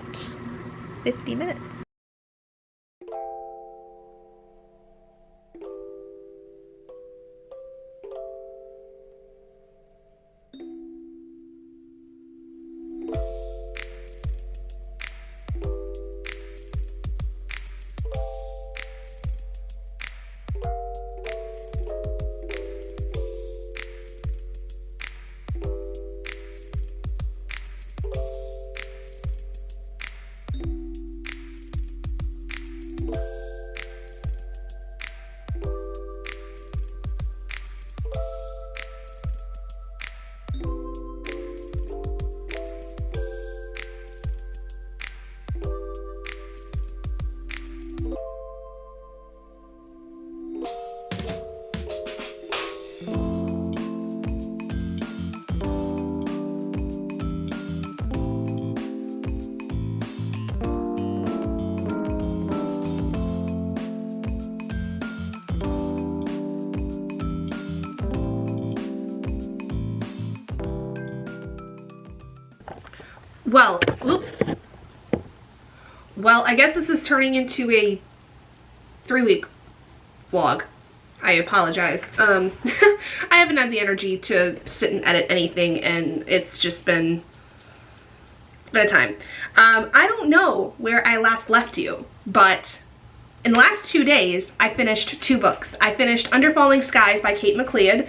Speaker 2: 50 minutes.
Speaker 1: Well, I guess this is turning into a 3-week vlog. I apologize. I haven't had the energy to sit and edit anything, and it's just been a time. I don't know where I last left you, but in the last 2 days, I finished 2 books. I finished Under Falling Skies by Kate McLeod,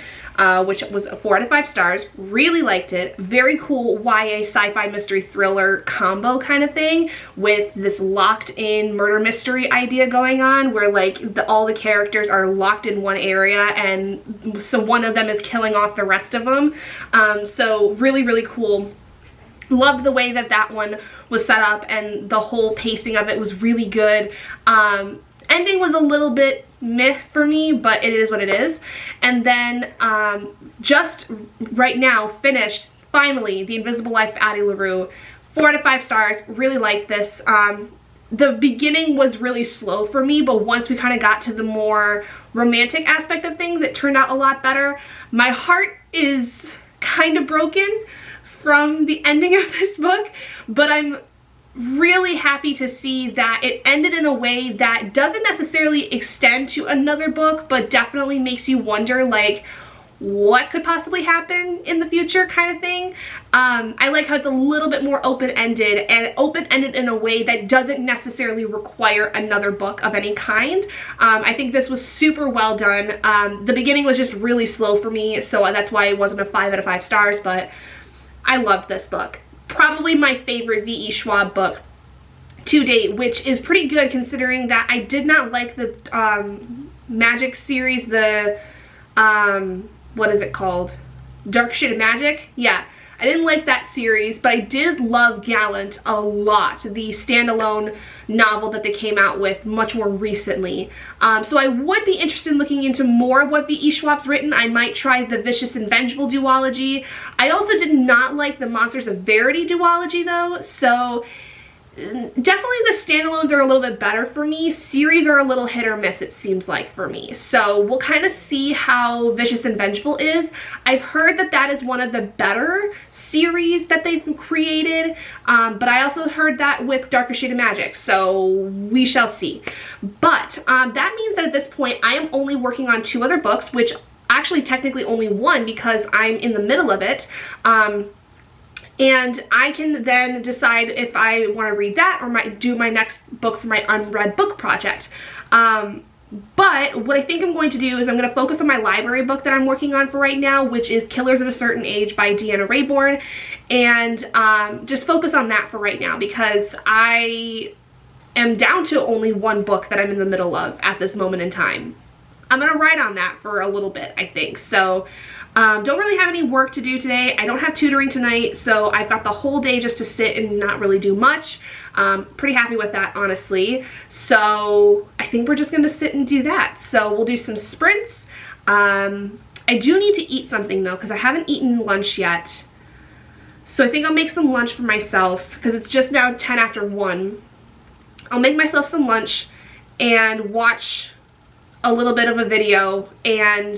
Speaker 1: which was a 4 out of 5 stars. Really liked it. Very cool YA sci-fi mystery thriller combo kind of thing with this locked-in murder mystery idea going on where like all the characters are locked in one area and so one of them is killing off the rest of them. So really, really cool. Loved the way that one was set up, and the whole pacing of it was really good. Ending was a little bit meh for me, but it is what it is. And then just right now finished, finally, The Invisible Life of Addie LaRue. 4 out of 5 stars. Really liked this. The beginning was really slow for me, but once we kind of got to the more romantic aspect of things, it turned out a lot better. My heart is kind of broken from the ending of this book, but I'm really happy to see that it ended in a way that doesn't necessarily extend to another book, but definitely makes you wonder like what could possibly happen in the future kind of thing. I like how it's a little bit more open-ended, and open-ended in a way that doesn't necessarily require another book of any kind. I think this was super well done. The beginning was just really slow for me, so that's why it wasn't a 5 out of 5 stars, but I loved this book. Probably my favorite V.E. Schwab book to date, which is pretty good considering that I did not like the magic series, the, what is it called? Dark Shade Magic? Yeah. I didn't like that series, but I did love Gallant a lot, the standalone novel that they came out with much more recently. So I would be interested in looking into more of what V.E. Schwab's written. I might try the Vicious and Vengeful duology. I also did not like the Monsters of Verity duology though, so definitely the standalones are a little bit better for me. Series are a little hit or miss, it seems like, for me. So we'll kind of see how Vicious and Vengeful is. I've heard that that is one of the better series that they've created, but I also heard that with Darker Shade of Magic, so we shall see. But that means that at this point I am only working on 2 other books, which actually technically only 1 because I'm in the middle of it. And I can then decide if I want to read that or might do my next book for my unread book project. But what I think I'm going to do is I'm going to focus on my library book that I'm working on for right now, which is Killers of a Certain Age by Deanna Raybourn, and just focus on that for right now because I am down to only 1 book that I'm in the middle of at this moment in time. I'm going to write on that for a little bit, I think. So don't really have any work to do today. I don't have tutoring tonight, so I've got the whole day just to sit and not really do much. Pretty happy with that, honestly. So I think we're just going to sit and do that. So we'll do some sprints. I do need to eat something though because I haven't eaten lunch yet. So I think I'll make some lunch for myself because it's just now 10 after 1. I'll make myself some lunch and watch a little bit of a video, and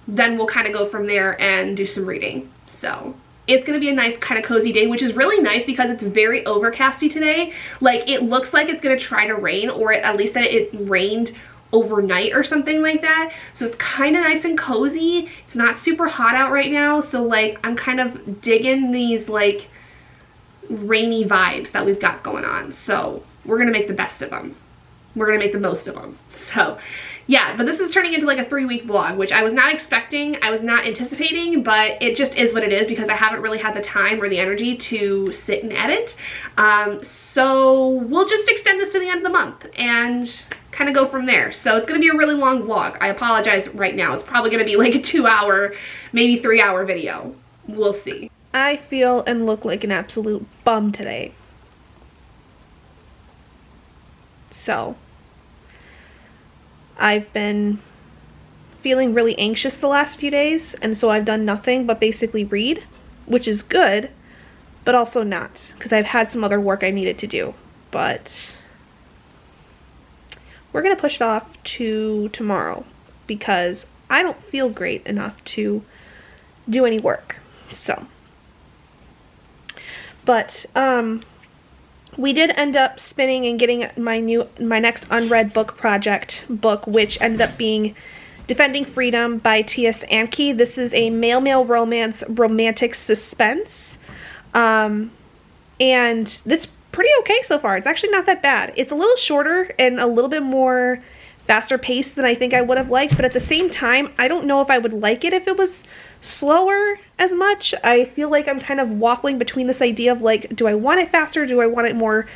Speaker 1: then we'll kind of go from there and do some reading. So it's gonna be a nice kind of cozy day, which is really nice because it's very overcasty today. Like it looks like it's gonna try to rain, or at least that it rained overnight or something like that. So it's kind of nice and cozy. It's not super hot out right now, so like I'm kind of digging these like rainy vibes that we've got going on. So we're gonna make the best of them. We're gonna make the most of them. So yeah, but this is turning into like a 3-week vlog, which I was not expecting, I was not anticipating, but it just is what it is because I haven't really had the time or the energy to sit and edit. So we'll just extend this to the end of the month and kind of go from there. So it's gonna be a really long vlog. I apologize right now. It's probably gonna be like a 2-hour, maybe 3-hour video. We'll see.
Speaker 2: I feel and look like an absolute bum today. So I've been feeling really anxious the last few days, and so I've done nothing but basically read, which is good, but also not, because I've had some other work I needed to do. But we're going to push it off to tomorrow, because I don't feel great enough to do any work. So, But we did end up spinning and getting my next unread book project book, which ended up being Defending Freedom by T.S. Anke. This is a male romance, romantic suspense. And it's pretty okay so far. It's actually not that bad. It's a little shorter and a little bit more faster paced than I think I would have liked, but at the same time, I don't know if I would like it if it was slower as much. I feel like I'm kind of waffling between this idea of like, do I want it faster? Do I want it more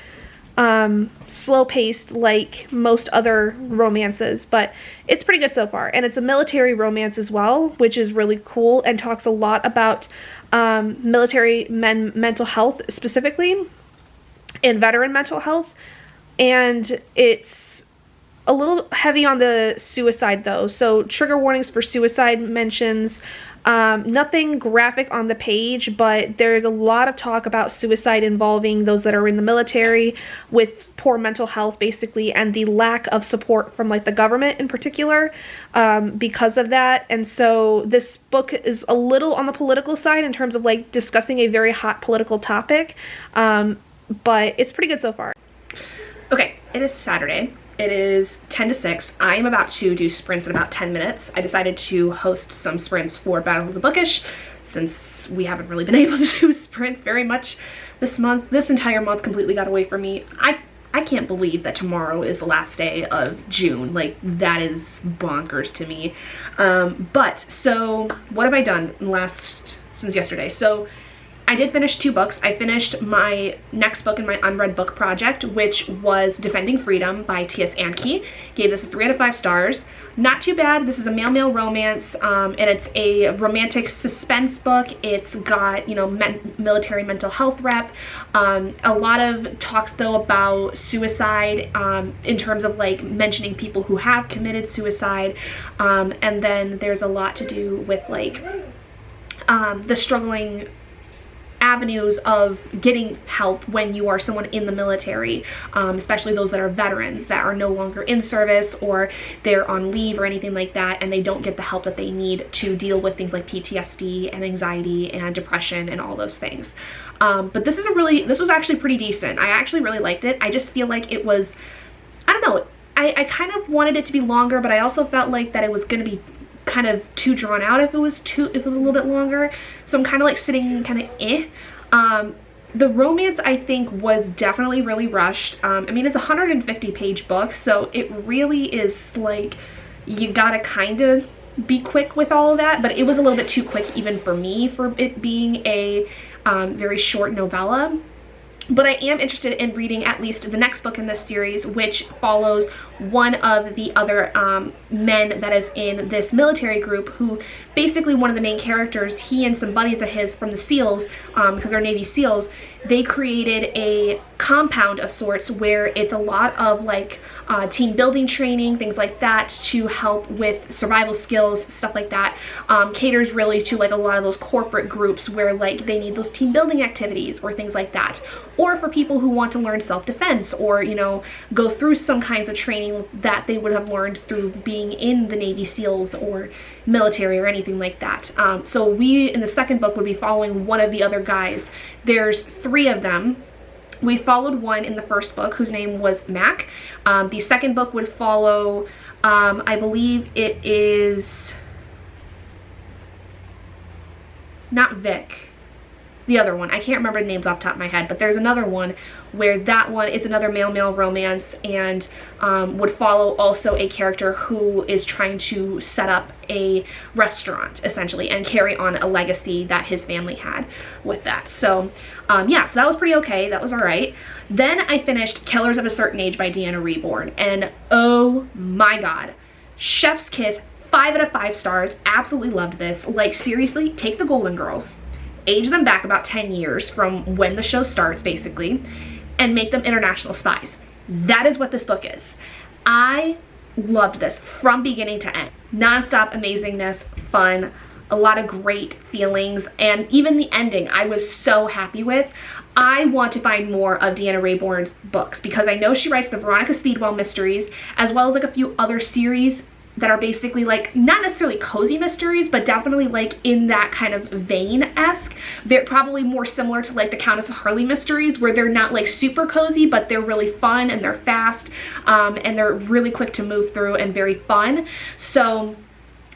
Speaker 2: slow paced like most other romances? But it's pretty good so far. And it's a military romance as well, which is really cool and talks a lot about military mental health specifically and veteran mental health. And it's a little heavy on the suicide though. So trigger warnings for suicide mentions. Nothing graphic on the page, but there's a lot of talk about suicide involving those that are in the military with poor mental health basically, and the lack of support from like the government in particular because of that. And so this book is a little on the political side in terms of like discussing a very hot political topic, but it's pretty good so far.
Speaker 1: Okay, it is Saturday. It is 10 to 6. I am about to do sprints in about 10 minutes. I decided to host some sprints for Battle of the Bookish since we haven't really been able to do sprints very much this month. This entire month completely got away from me. I can't believe that tomorrow is the last day of June. Like, that is bonkers to me. But, so, what have I done since yesterday? So, I did finish 2 books. I finished my next book in my unread book project, which was Defending Freedom by T.S. Anke. Gave this a 3 out of 5 stars. Not too bad. This is a male romance, and it's a romantic suspense book. It's got, you know, military mental health rep. A lot of talks, though, about suicide in terms of, like, mentioning people who have committed suicide. And then there's a lot to do with, like, the struggling avenues of getting help when you are someone in the military, especially those that are veterans that are no longer in service or they're on leave or anything like that, and they don't get the help that they need to deal with things like PTSD and anxiety and depression and all those things. But this was actually pretty decent. I actually really liked it. I just feel like it was, I don't know, I kind of wanted it to be longer, but I also felt like that it was going to be kind of too drawn out if it was a little bit longer. So I'm kind of like sitting kind of the romance, I think, was definitely really rushed. I mean, it's a 150-page book, so it really is like you gotta kind of be quick with all of that, but it was a little bit too quick even for me for it being a very short novella. But I am interested in reading at least the next book in this series, which follows one of the other men that is in this military group, who basically one of the main characters, he and some buddies of his from the SEALs, because they're Navy SEALs, they created a compound of sorts where it's a lot of like team building training, things like that, to help with survival skills, stuff like that. Caters really to like a lot of those corporate groups where like they need those team building activities or things like that. Or for people who want to learn self-defense or, you know, go through some kinds of training that they would have learned through being in the Navy SEALs or military or anything like that. So we, in the second book, would be following one of the other guys. There's 3 of them. We followed one in the first book whose name was Mac. The second book would follow, I believe it is not Vic. The other one, I can't remember the names off the top of my head, but there's another one where that one is another male romance and would follow also a character who is trying to set up a restaurant essentially and carry on a legacy that his family had with that. So yeah, so that was pretty okay. That was all right. Then I finished Killers of a Certain Age by Deanna Reborn, and oh my god, chef's kiss, 5 out of 5 stars. Absolutely loved this. Like, seriously, take the Golden Girls, age them back about 10 years from when the show starts, basically, and make them international spies. That is what this book is. I loved this from beginning to end. Non-stop amazingness, fun, a lot of great feelings, and even the ending I was so happy with. I want to find more of Deanna Reborn's books because I know she writes the Veronica Speedwell mysteries as well as like a few other series that are basically like not necessarily cozy mysteries, but definitely like in that kind of vein-esque. They're probably more similar to like the Countess of Hurley mysteries, where they're not like super cozy, but they're really fun and they're fast, and they're really quick to move through and very fun. So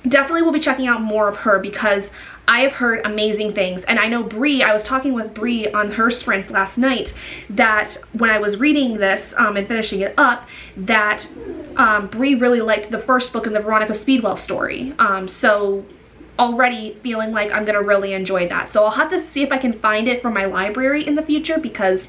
Speaker 1: definitely will be checking out more of her because I have heard amazing things. And I know Bree, I was talking with Bree on her sprints last night, that when I was reading this and finishing it up, that Bree really liked the first book in the Veronica Speedwell story. So already feeling like I'm gonna really enjoy that. So I'll have to see if I can find it from my library in the future, because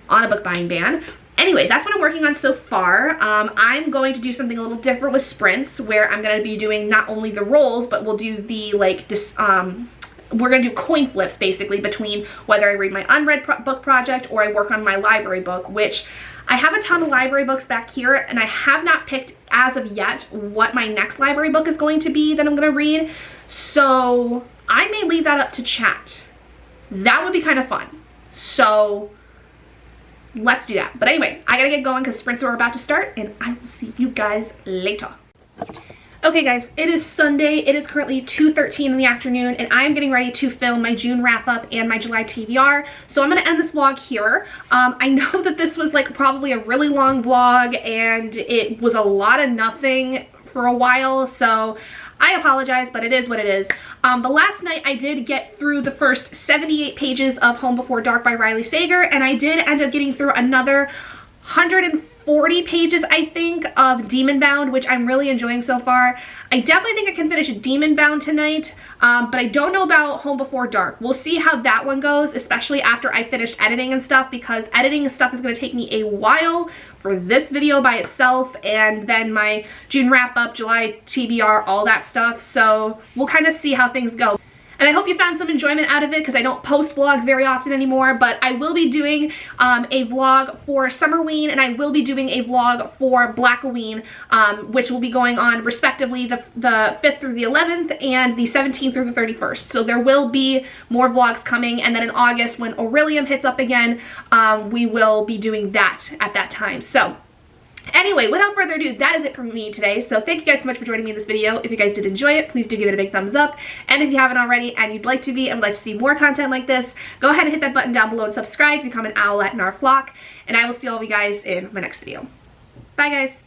Speaker 1: on a book buying ban. Anyway, that's what I'm working on so far. I'm going to do something a little different with sprints, where I'm going to be doing not only the rolls, but we'll do the, like, we're going to do coin flips, basically, between whether I read my unread book project or I work on my library book, which I have a ton of library books back here, and I have not picked, as of yet, what my next library book is going to be that I'm going to read. So I may leave that up to chat. That would be kind of fun. So let's do that. But anyway, I gotta get going because sprints are about to start, and I will see you guys later. Okay guys, it is Sunday. It is currently 2:13 in the afternoon, and I am getting ready to film my June wrap up and my July TBR. So I'm gonna end this vlog here. I know that this was like probably a really long vlog, and it was a lot of nothing for a while, so I apologize, but it is what it is. But last night I did get through the first 78 pages of Home Before Dark by Riley Sager, and I did end up getting through another 140 pages, I think, of Demon Bound, which I'm really enjoying so far. I definitely think I can finish Demon Bound tonight, but I don't know about Home Before Dark. We'll see how that one goes, especially after I finished editing and stuff, because editing stuff is going to take me a while for this video by itself, and then my June wrap up, July TBR, all that stuff. So we'll kind of see how things go. And I hope you found some enjoyment out of it, because I don't post vlogs very often anymore, but I will be doing a vlog for Summerween, and I will be doing a vlog for Blackoween, which will be going on respectively the 5th through the 11th and the 17th through the 31st. So there will be more vlogs coming, and then in August when Aurelium hits up again, we will be doing that at that time. So anyway, without further ado, that is it from me today. So thank you guys so much for joining me in this video. If you guys did enjoy it, please do give it a big thumbs up. And if you haven't already and you'd like to be and would like to see more content like this, go ahead and hit that button down below and subscribe to become an owlet in our flock. And I will see all of you guys in my next video. Bye guys.